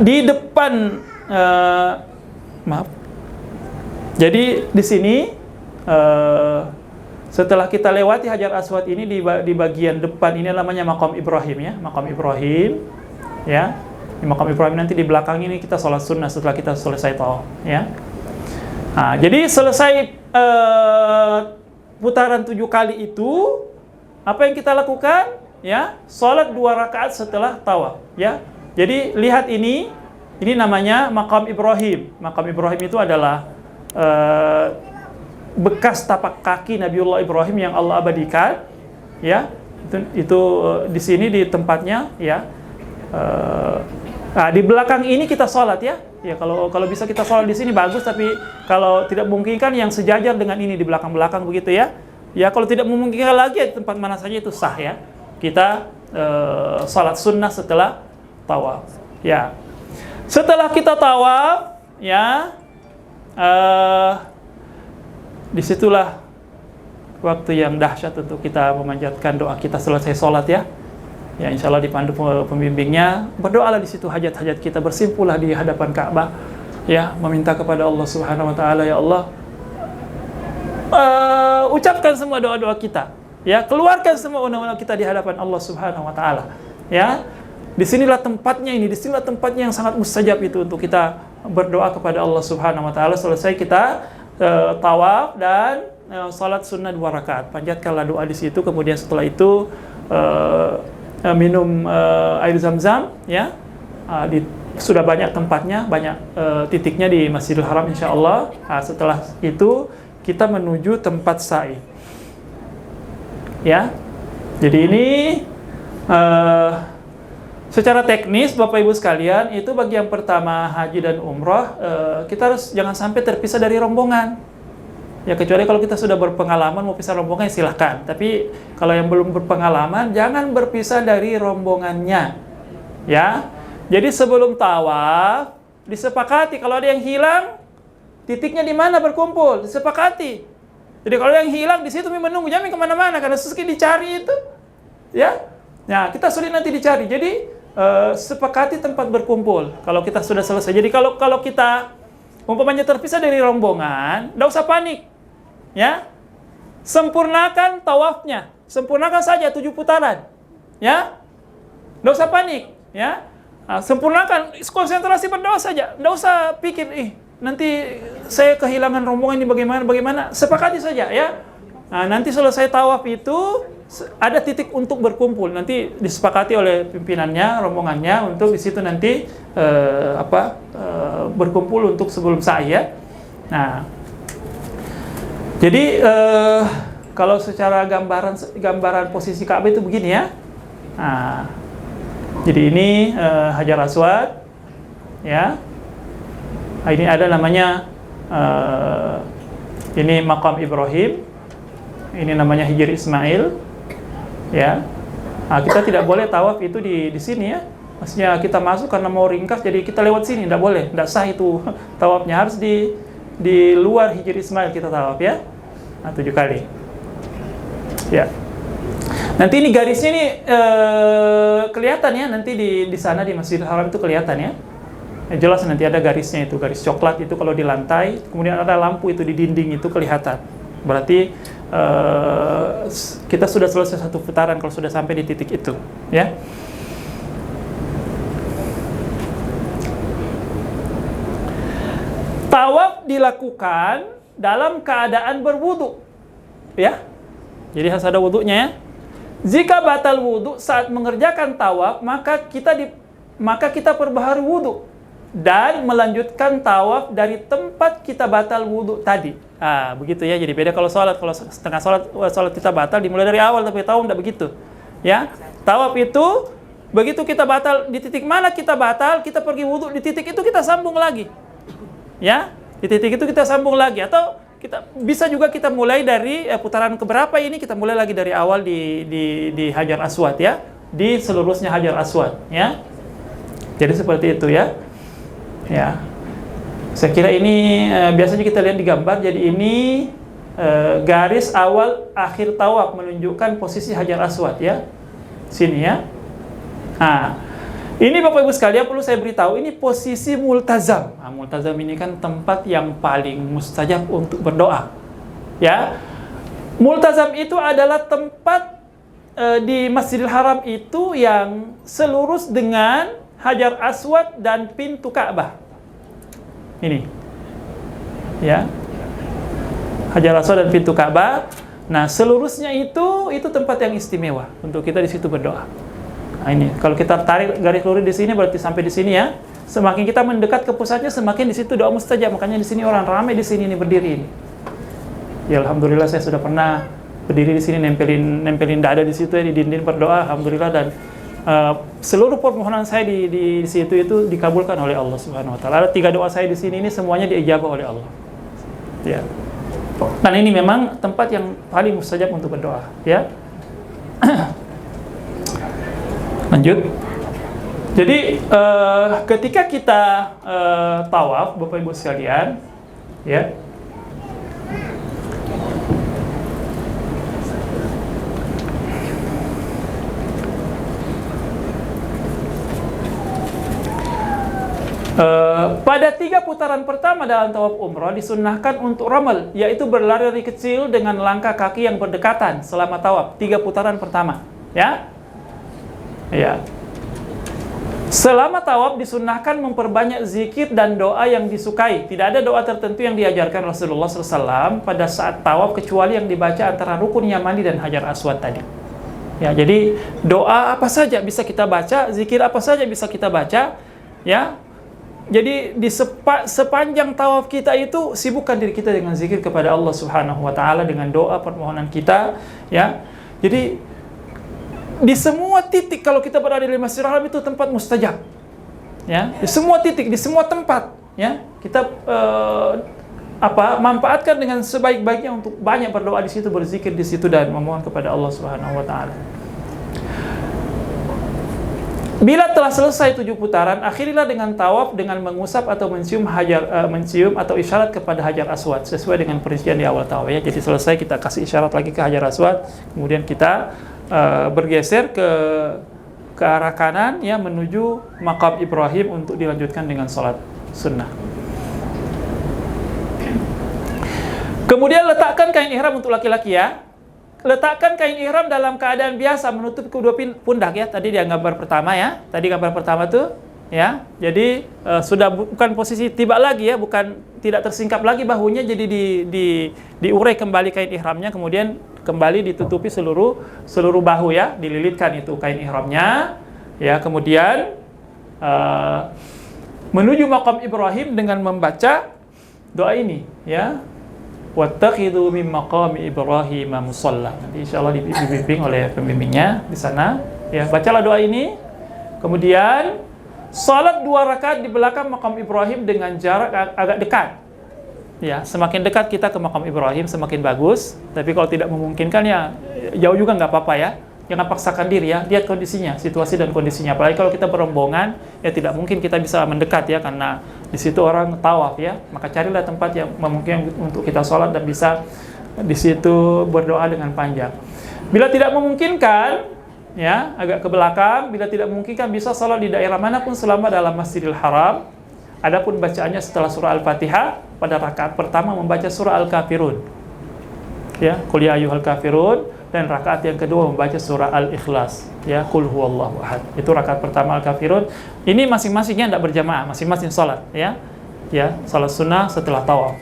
Di depan maaf. Jadi di sini setelah kita lewati Hajar Aswad ini, di bagian depan ini namanya Maqam Ibrahim, ya. Maqam Ibrahim, ya. Di Maqam Ibrahim nanti di belakang ini kita sholat sunnah setelah kita selesai tawaf, ya. Jadi selesai putaran 7 kali itu, apa yang kita lakukan? Ya, sholat 2 rakaat setelah tawaf, ya. Jadi lihat ini namanya Maqam Ibrahim. Maqam Ibrahim itu adalah bekas tapak kaki Nabiullah Ibrahim yang Allah abadikan, ya. Itu di sini di tempatnya, ya. Di belakang ini kita sholat, ya. Ya, kalau bisa kita sholat di sini bagus, tapi kalau tidak memungkinkan yang sejajar dengan ini di belakang-belakang begitu, ya. Ya, kalau tidak memungkinkan lagi, tempat mana saja itu sah, ya. Kita sholat sunnah setelah tawaf, ya. Setelah kita tawaf, ya, disitulah waktu yang dahsyat untuk kita memanjatkan doa kita selesai sholat, ya. Ya, insya Allah dipandu pembimbingnya, berdoalah di situ hajat-hajat kita, bersimpulah di hadapan Ka'bah, ya, meminta kepada Allah Subhanahu wa taala, ya Allah, ucapkan semua doa-doa kita, ya, keluarkan semua undang-undang kita di hadapan Allah Subhanahu wa taala, ya. Disinilah tempatnya yang sangat mustajab itu untuk kita berdoa kepada Allah Subhanahu wa taala. Selesai kita tawaf dan salat sunnah 2 rakaat, panjatkanlah doa di situ. Kemudian setelah itu minum air zam-zam, ya. Sudah banyak tempatnya, banyak titiknya di Masjidil Haram insyaallah. Setelah itu kita menuju tempat sa'i, ya. Jadi ini secara teknis Bapak Ibu sekalian, itu bagi yang pertama haji dan umrah, kita harus jangan sampai terpisah dari rombongan. Ya, kecuali kalau kita sudah berpengalaman mau pisah rombongan, silahkan. Tapi kalau yang belum berpengalaman, jangan berpisah dari rombongannya, ya. Jadi sebelum tawaf disepakati kalau ada yang hilang, titiknya di mana berkumpul, disepakati. Jadi kalau yang hilang di situ menunggu, jangan kemana-mana karena susah dicari itu, ya. Nah, kita sulit nanti dicari. Jadi sepakati tempat berkumpul kalau kita sudah selesai. Jadi kalau kita umpamanya terpisah dari rombongan, tidak usah panik, ya. Sempurnakan tawafnya, sempurnakan saja 7 putaran, ya. Tidak usah panik, ya. Sempurnakan, konsentrasi berdoa saja, tidak usah pikir, nanti saya kehilangan rombongan ini bagaimana. Sepakati saja, ya. Nanti selesai tawaf itu ada titik untuk berkumpul, nanti disepakati oleh pimpinannya, rombongannya, untuk di situ nanti berkumpul untuk sebelum sa'i, ya. Nah, jadi kalau secara gambaran posisi Ka'bah itu begini, ya. Nah, jadi ini Hajar Aswad, ya. Ini ada namanya ini Maqam Ibrahim, ini namanya Hijr Ismail. Ya, kita tidak boleh tawaf itu di sini, ya. Maksudnya kita masuk karena mau ringkas, jadi kita lewat sini, tidak boleh, tidak sah itu tawafnya. Harus di luar Hijr Ismail kita tawaf, ya. 7 kali. Ya. Nanti ini garisnya ini kelihatan ya, nanti di sana di Masjidil Haram itu kelihatan ya. Jelas nanti ada garisnya itu, garis coklat itu kalau di lantai, kemudian ada lampu itu di dinding itu kelihatan. Berarti kita sudah selesai satu putaran kalau sudah sampai di titik itu, ya. Tawaf dilakukan dalam keadaan berwudu, ya. Jadi harus ada wudunya ya. Jika batal wudu saat mengerjakan tawaf, maka kita perbaharui wudu dan melanjutkan tawaf dari tempat kita batal wudu tadi. Begitu ya. Jadi beda kalau sholat. Kalau setengah sholat kita batal dimulai dari awal, tapi tawaf tidak begitu. Ya, tawaf itu begitu kita batal di titik mana kita batal, kita pergi wudu di titik itu kita sambung lagi. Ya, di titik itu kita sambung lagi, atau kita bisa juga kita mulai dari putaran keberapa ini, kita mulai lagi dari awal di Hajar Aswad ya, di seluruhnya Hajar Aswad ya. Jadi seperti itu ya. Ya, saya kira ini biasanya kita lihat di gambar. Jadi ini garis awal akhir tawaf menunjukkan posisi Hajar Aswad ya, sini ya. Ini Bapak Ibu sekalian perlu saya beritahu, ini posisi multazam. Multazam ini kan tempat yang paling mustajab untuk berdoa. Ya, multazam itu adalah tempat di Masjidil Haram itu yang selurus dengan Hajar Aswad dan pintu Ka'bah. Ini, ya, Hajar Aswad dan pintu Ka'bah. Nah, selurusnya itu tempat yang istimewa untuk kita di situ berdoa. Nah, ini kalau kita tarik garis lurus di sini berarti sampai di sini ya. Semakin kita mendekat ke pusatnya, semakin di situ doa mustajab. Makanya di sini orang ramai di sini nih berdiri ini. Ya alhamdulillah saya sudah pernah berdiri di sini nempelin dada di situ ya, di dinding berdoa, alhamdulillah, dan seluruh permohonan saya di situ itu dikabulkan oleh Allah Subhanahu wa taala. Ada 3 doa saya di sini ini semuanya diijabah oleh Allah. Ya. Dan ini memang tempat yang paling mustajab untuk berdoa, ya. Lanjut. Jadi ketika kita tawaf, Bapak Ibu sekalian, ya, pada 3 putaran pertama dalam tawaf umrah disunnahkan untuk ramal, yaitu berlari kecil dengan langkah kaki yang berdekatan selama tawaf. 3 putaran pertama, ya. Ya. Selama tawaf disunnahkan memperbanyak zikir dan doa yang disukai. Tidak ada doa tertentu yang diajarkan Rasulullah SAW pada saat tawaf kecuali yang dibaca antara rukun Yamani dan Hajar Aswad tadi. Ya, jadi doa apa saja bisa kita baca, zikir apa saja bisa kita baca, ya. Jadi di sepanjang tawaf kita itu sibukkan diri kita dengan zikir kepada Allah Subhanahu wa taala, dengan doa permohonan kita, ya. Jadi di semua titik kalau kita berada di Masjidil Haram itu tempat mustajab. Ya, di semua titik, di semua tempat, ya. Kita manfaatkan dengan sebaik-baiknya untuk banyak berdoa di situ, berzikir di situ dan memohon kepada Allah Subhanahu wa taala. Bila telah selesai 7 putaran, akhirilah dengan tawaf dengan mengusap atau mencium atau isyarat kepada Hajar Aswad sesuai dengan perincian di awal tawaf ya. Jadi selesai kita kasih isyarat lagi ke Hajar Aswad, kemudian kita bergeser ke arah kanan ya, menuju makam Ibrahim untuk dilanjutkan dengan sholat sunnah. Kemudian letakkan kain ihram untuk laki-laki ya. Letakkan kain ihram dalam keadaan biasa menutup kedua pundak ya. Tadi di gambar pertama ya. Tadi gambar pertama tuh ya. Jadi sudah bukan posisi tiba lagi ya, bukan tidak tersingkap lagi bahunya, jadi diurai kembali kain ihramnya, kemudian kembali ditutupi seluruh bahu ya, dililitkan itu kain ihramnya ya. Kemudian menuju makam Ibrahim dengan membaca doa ini ya. Wattakhidhu min maqami Ibrahim musalla. Nanti insyaallah dibimbing oleh pembimbingnya di sana ya. Bacalah doa ini. Kemudian salat 2 rakaat di belakang makam Ibrahim dengan jarak agak dekat. Ya, semakin dekat kita ke makam Ibrahim semakin bagus. Tapi kalau tidak memungkinkan ya jauh juga nggak apa-apa ya. Jangan paksakan diri ya. Lihat kondisinya, situasi dan kondisinya. Apalagi kalau kita berombongan ya tidak mungkin kita bisa mendekat ya, karena di situ orang tawaf ya. Maka carilah tempat yang memungkinkan untuk kita sholat dan bisa di situ berdoa dengan panjang. Bila tidak memungkinkan, ya, agak ke belakang, bila tidak memungkinkan bisa salat di daerah manapun selama dalam Masjidil Haram. Adapun bacaannya setelah surah Al-Fatihah, pada rakaat pertama membaca surah Al-Kafirun. Ya, qul ya ayyuhal kafirun, dan rakaat yang kedua membaca surah Al-Ikhlas. Ya, qul huwallahu ahad. Itu rakaat pertama Al-Kafirun. Ini masing-masingnya tidak berjamaah, masing-masing salat, ya. Ya, salat sunnah setelah tawaf.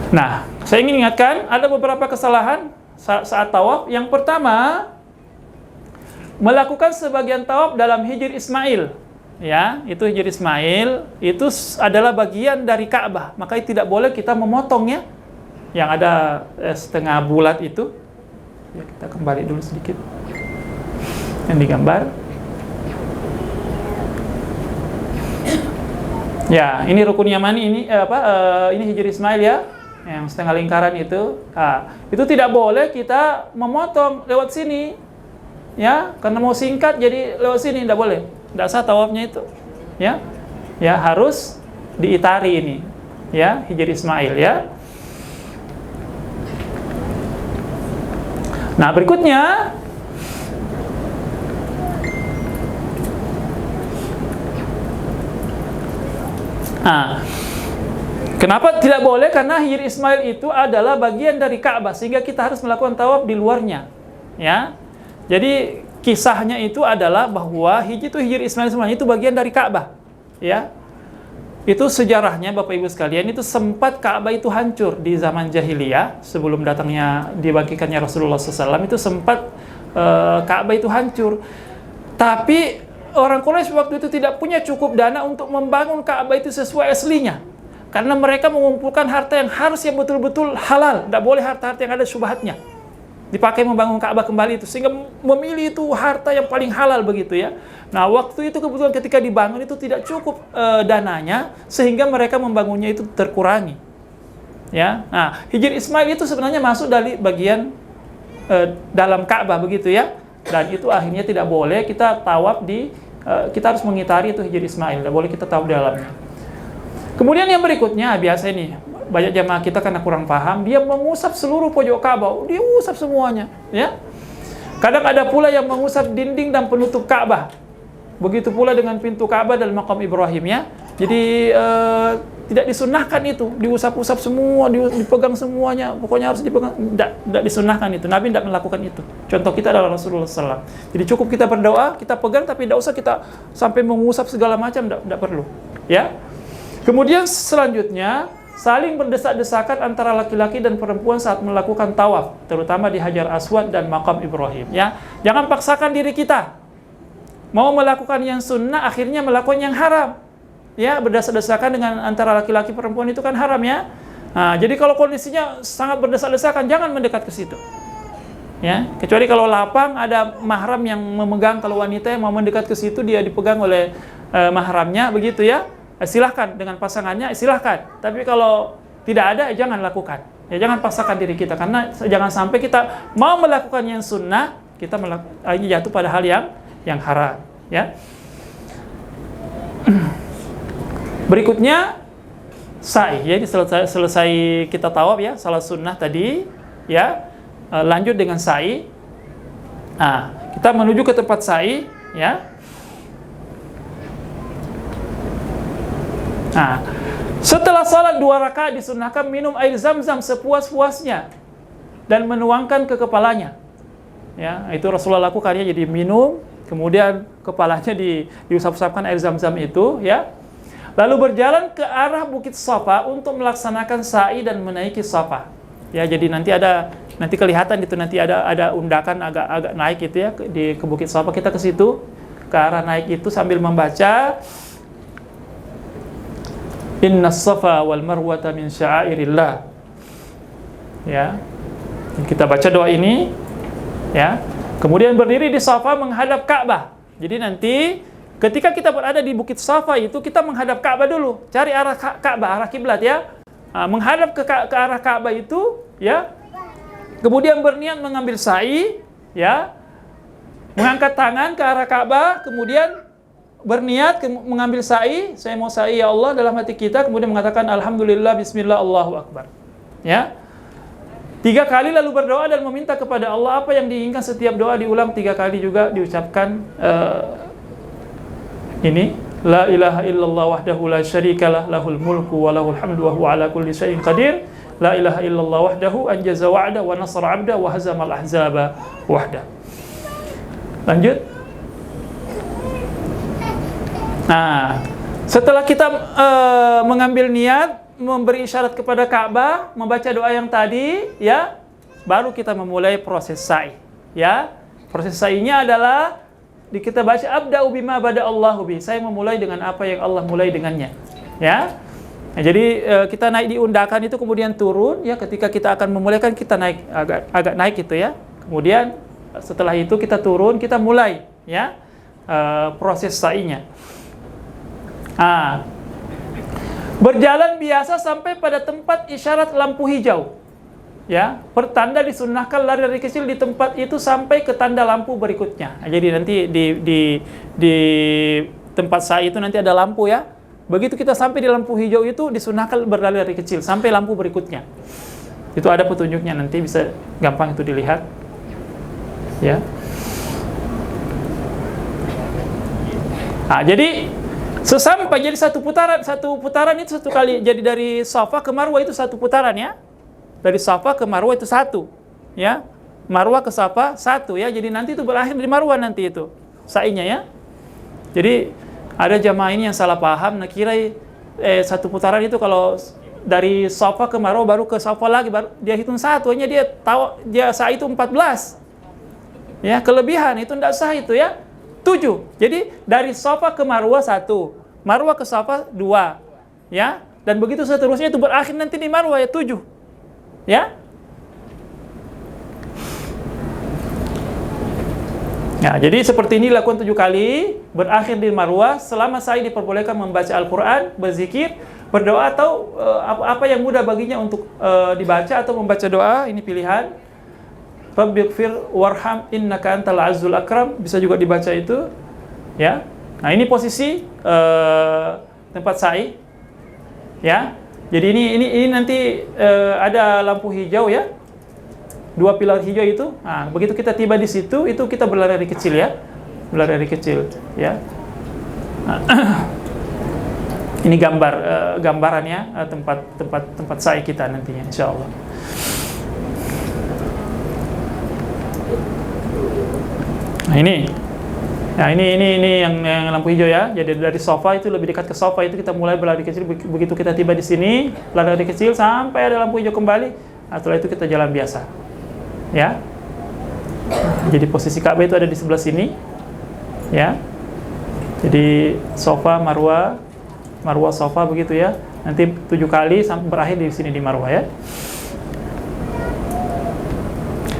Nah, saya ingin ingatkan ada beberapa kesalahan saat tawaf. Yang pertama, melakukan sebagian tawaf dalam Hijr Ismail. Ya, itu Hijr Ismail itu adalah bagian dari Ka'bah, makanya tidak boleh kita memotongnya. Yang ada setengah bulat itu. Ya, kita kembali dulu sedikit. Yang digambar. Ya, ini rukun Yamani, ini ini Hijr Ismail ya, yang setengah lingkaran itu. Nah, itu tidak boleh kita memotong lewat sini. Ya, karena mau singkat jadi lewat sini tidak boleh. Tidak sah tawafnya itu. Ya. Ya, harus diitari ini. Ya, Hijr Ismail ya. Nah, berikutnya kenapa tidak boleh? Karena Hijr Ismail itu adalah bagian dari Ka'bah, sehingga kita harus melakukan tawaf di luarnya. Ya. Jadi kisahnya itu adalah bahwa Hijr Ismail semuanya itu bagian dari Ka'bah. Ya. Itu sejarahnya Bapak Ibu sekalian, itu sempat Ka'bah itu hancur di zaman jahiliyah, sebelum datangnya dibangkitkannya Rasulullah SAW, itu sempat Ka'bah itu hancur. Tapi orang Quraisy waktu itu tidak punya cukup dana untuk membangun Ka'bah itu sesuai aslinya. Karena mereka mengumpulkan harta yang harus yang betul-betul halal, tidak boleh harta-harta yang ada syubhatnya dipakai membangun Ka'bah kembali itu, sehingga memilih itu harta yang paling halal begitu ya. Nah, waktu itu kebetulan ketika dibangun itu tidak cukup dananya, sehingga mereka membangunnya itu terkurangi. Ya. Nah, Hijr Ismail itu sebenarnya masuk dari bagian dalam Ka'bah begitu ya. Dan itu akhirnya tidak boleh kita tawaf kita harus mengitari itu Hijr Ismail, tidak boleh kita tawaf di dalamnya. Kemudian yang berikutnya, biasa ini banyak jamaah kita karena kurang paham, dia mengusap seluruh pojok Ka'bah, dia usap semuanya, ya. Kadang ada pula yang mengusap dinding dan penutup Ka'bah. Begitu pula dengan pintu Ka'bah dan makam Ibrahim, ya. Jadi tidak disunnahkan itu, diusap-usap semua, dipegang semuanya, pokoknya harus dipegang. Tidak disunnahkan itu. Nabi tidak melakukan itu. Contoh kita adalah Rasulullah SAW. Jadi cukup kita berdoa, kita pegang, tapi tidak usah kita sampai mengusap segala macam, tidak perlu, ya. Kemudian selanjutnya, saling berdesak-desakan antara laki-laki dan perempuan saat melakukan tawaf, terutama di Hajar Aswad dan makam Ibrahim. Ya, jangan paksakan diri kita mau melakukan yang sunnah, akhirnya melakukan yang haram. Ya, berdesak-desakan dengan antara laki-laki perempuan itu kan haram ya. Nah, jadi kalau kondisinya sangat berdesak-desakan, jangan mendekat ke situ. Ya, kecuali kalau lapang ada mahram yang memegang, kalau wanita yang mau mendekat ke situ dia dipegang oleh mahramnya begitu ya. Silahkan dengan pasangannya, silahkan. Tapi kalau tidak ada, jangan lakukan. Ya, jangan paksakan diri kita, karena jangan sampai kita mau melakukan yang sunnah, kita jatuh pada hal yang haram. Ya. Berikutnya sa'i. Jadi selesai kita tawaf ya, salat sunnah tadi, ya. Lanjut dengan sa'i. Nah, kita menuju ke tempat sa'i, ya. Nah, setelah salat 2 rakaat disunnahkan minum air zam-zam sepuas-puasnya dan menuangkan ke kepalanya. Ya, itu Rasulullah lakukan ya, jadi minum, kemudian kepalanya diusap-usapkan air zam-zam itu, ya. Lalu berjalan ke arah Bukit Safa untuk melaksanakan sa'i dan menaiki Safa. Ya, jadi nanti kelihatan itu, nanti ada undakan agak naik itu ya ke Bukit Safa, kita ke situ, ke arah naik itu sambil membaca Inna safa wal marwata min sya'airillah. Ya. Kita baca doa ini, ya. Kemudian berdiri di Safa menghadap Ka'bah. Jadi nanti ketika kita berada di Bukit Safa itu kita menghadap Ka'bah dulu. Cari arah Ka'bah, arah kiblat ya. Menghadap ke arah Ka'bah itu, ya. Kemudian berniat mengambil sa'i, ya. Mengangkat tangan ke arah Ka'bah, kemudian berniat mengambil sa'i, saya mau sa'i ya Allah dalam hati kita, kemudian mengatakan alhamdulillah bismillah Allahu akbar. Ya. 3 kali lalu berdoa dan meminta kepada Allah apa yang diinginkan. Setiap doa diulang 3 kali juga diucapkan ini la ilaha illallah wahdahu la syarikalah lahul mulku wa lahul hamdu wa huwa ala kulli syai'in qadir. La ilaha illallah wahdahu anjaza wa'da wa nasara 'abda wa hazamal ahzaba wahda. Lanjut. Nah, setelah kita mengambil niat, memberi isyarat kepada Ka'bah, membaca doa yang tadi, ya, baru kita memulai proses sa'i. Ya, proses sa'inya adalah kita baca abda'u bima bada'allahu bi. Saya memulai dengan apa yang Allah mulai dengannya. Ya. Nah, jadi kita naik di undakan itu kemudian turun, ya, ketika kita akan memulaikan kita naik agak naik gitu ya. Kemudian setelah itu kita turun, kita mulai, ya, proses sa'inya. Berjalan biasa sampai pada tempat isyarat lampu hijau. Ya, pertanda disunnahkan lari dari kecil di tempat itu sampai ke tanda lampu berikutnya. Nah, jadi nanti di tempat sa'i itu nanti ada lampu, ya. Begitu kita sampai di lampu hijau itu disunnahkan berlari dari kecil sampai lampu berikutnya. Itu ada petunjuknya, nanti bisa gampang itu dilihat. Ya. Nah, jadi sesampai jadi satu putaran itu 1 kali. Jadi dari Safa ke Marwah itu 1 putaran, ya. Dari Safa ke Marwah itu 1, ya. Marwah ke Safa 1, ya. Jadi nanti itu berakhir di Marwah nanti itu sa'inya, ya. Jadi ada jamaah ini yang salah paham, kira 1 putaran itu kalau dari Safa ke Marwah baru ke Safa lagi, baru dia hitung 1, hanya dia tahu dia sa'i itu 14. Ya, kelebihan itu tidak sah itu, ya. 7. Jadi dari Safa ke Marwah 1, Marwah ke Safa 2, ya. Dan begitu seterusnya itu berakhir nanti di Marwah, ya, 7. Ya. Nah, jadi seperti ini dilakukan 7 kali, berakhir di Marwah. Selama sa'i diperbolehkan membaca Al-Quran, berzikir, berdoa, atau apa yang mudah baginya untuk dibaca atau membaca doa. Ini pilihan. Rabbighfir warham innaka antal azizul akram, bisa juga dibaca itu, ya. Nah, ini posisi tempat sa'i, ya. Jadi ini nanti ada lampu hijau, ya. 2 pilar hijau itu. Nah, begitu kita tiba di situ, itu kita berlari dari kecil, ya. Berlari dari kecil, ya. Nah, ini gambarannya tempat sa'i kita nantinya, insyaallah. Nah, ini yang lampu hijau, ya. Jadi dari Safa itu lebih dekat ke Safa itu kita mulai berlari kecil. Begitu kita tiba di sini, berlari kecil sampai ada lampu hijau kembali. Nah, setelah itu kita jalan biasa. Ya. Jadi posisi Ka'bah itu ada di sebelah sini. Ya. Jadi Safa, Marwah, Safa begitu, ya. Nanti 7 kali sampai berakhir di sini di Marwah, ya.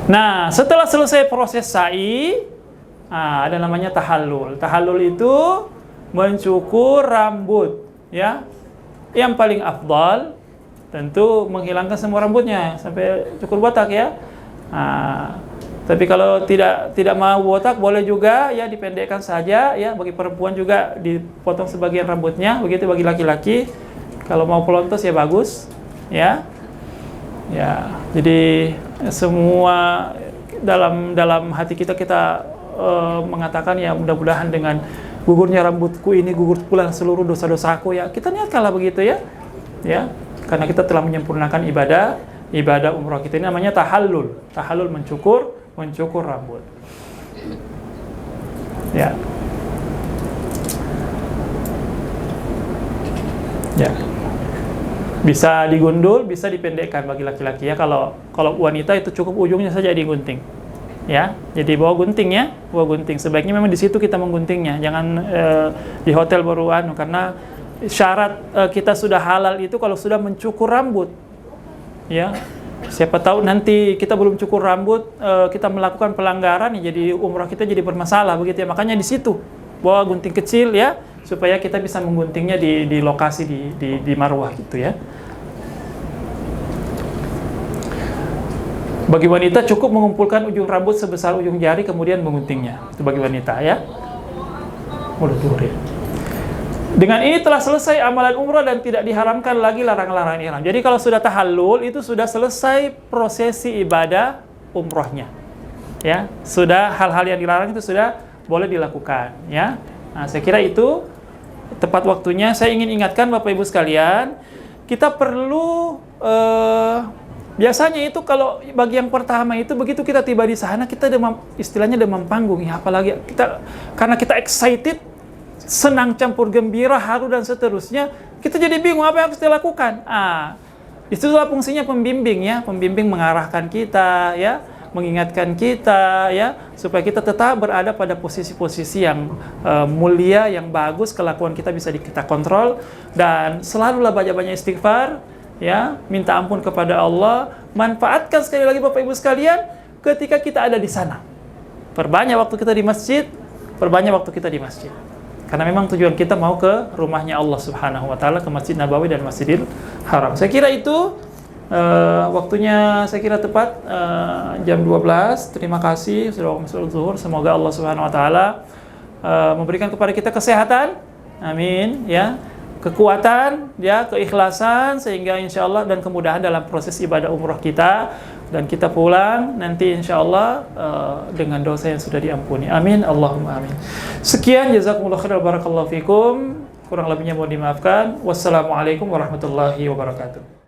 Nah, setelah selesai proses sa'i, ada namanya tahallul. Tahallul itu mencukur rambut, ya. Yang paling afdal tentu menghilangkan semua rambutnya sampai cukur botak, ya. Tapi kalau tidak mau botak boleh juga, ya, dipendekkan saja, ya. Bagi perempuan juga dipotong sebagian rambutnya, begitu bagi laki-laki. Kalau mau pelontos ya bagus, ya. Ya, jadi semua dalam hati kita mengatakan, ya, mudah-mudahan dengan gugurnya rambutku ini gugur pula seluruh dosa-dosaku, ya. Kita niatkanlah begitu, ya. Ya, karena kita telah menyempurnakan ibadah umrah kita. Ini namanya tahallul. Tahallul mencukur rambut. Ya. Ya. Bisa digundul, bisa dipendekkan bagi laki-laki, ya. Kalau wanita itu cukup ujungnya saja digunting. Ya. Jadi bawa gunting, ya. Bawa gunting. Sebaiknya memang di situ kita mengguntingnya. Jangan di hotel baru karena syarat kita sudah halal itu kalau sudah mencukur rambut. Ya. Siapa tahu nanti kita belum cukur rambut, kita melakukan pelanggaran, ya, jadi umrah kita jadi bermasalah begitu, ya. Makanya di situ bawa gunting kecil, ya, supaya kita bisa mengguntingnya di lokasi di Marwah gitu, ya. Bagi wanita cukup mengumpulkan ujung rambut sebesar ujung jari kemudian mengguntingnya. Itu bagi wanita, ya. Udah duhur, ya. Dengan ini telah selesai amalan umrah dan tidak diharamkan lagi larangan-larangan ihram. Jadi kalau sudah tahallul itu sudah selesai prosesi ibadah umrohnya. Ya, sudah hal-hal yang dilarang itu sudah boleh dilakukan, ya. Nah, saya kira itu tepat waktunya. Saya ingin ingatkan Bapak Ibu sekalian, kita perlu biasanya itu kalau bagi yang pertama itu begitu kita tiba di sana kita istilahnya demam panggung ya, apalagi kita karena kita excited, senang campur gembira, haru dan seterusnya, kita jadi bingung apa yang harus dilakukan. Itulah fungsinya pembimbing ya, pembimbing mengarahkan kita ya, mengingatkan kita ya, supaya kita tetap berada pada posisi-posisi yang mulia, yang bagus, kelakuan kita bisa kita kontrol, dan selalulah banyak-banyak istighfar ya, minta ampun kepada Allah. Manfaatkan sekali lagi Bapak Ibu sekalian ketika kita ada di sana. Perbanyak waktu kita di masjid, perbanyak waktu kita di masjid. Karena memang tujuan kita mau ke rumahnya Allah Subhanahu wa taala, ke Masjid Nabawi dan Masjidil Haram. Saya kira itu waktunya, saya kira tepat jam 12. Terima kasih sudah masuk zuhur. Semoga Allah Subhanahu wa taala memberikan kepada kita kesehatan. Amin ya. Kekuatan ya, keikhlasan, sehingga insyaallah dan kemudahan dalam proses ibadah umroh kita, dan kita pulang nanti insyaallah dengan dosa yang sudah diampuni. Amin, Allahumma amin. Sekian, jazakumullah khairan, barakallahu fikum. Kurang lebihnya mohon dimaafkan. Wassalamualaikum warahmatullahi wabarakatuh.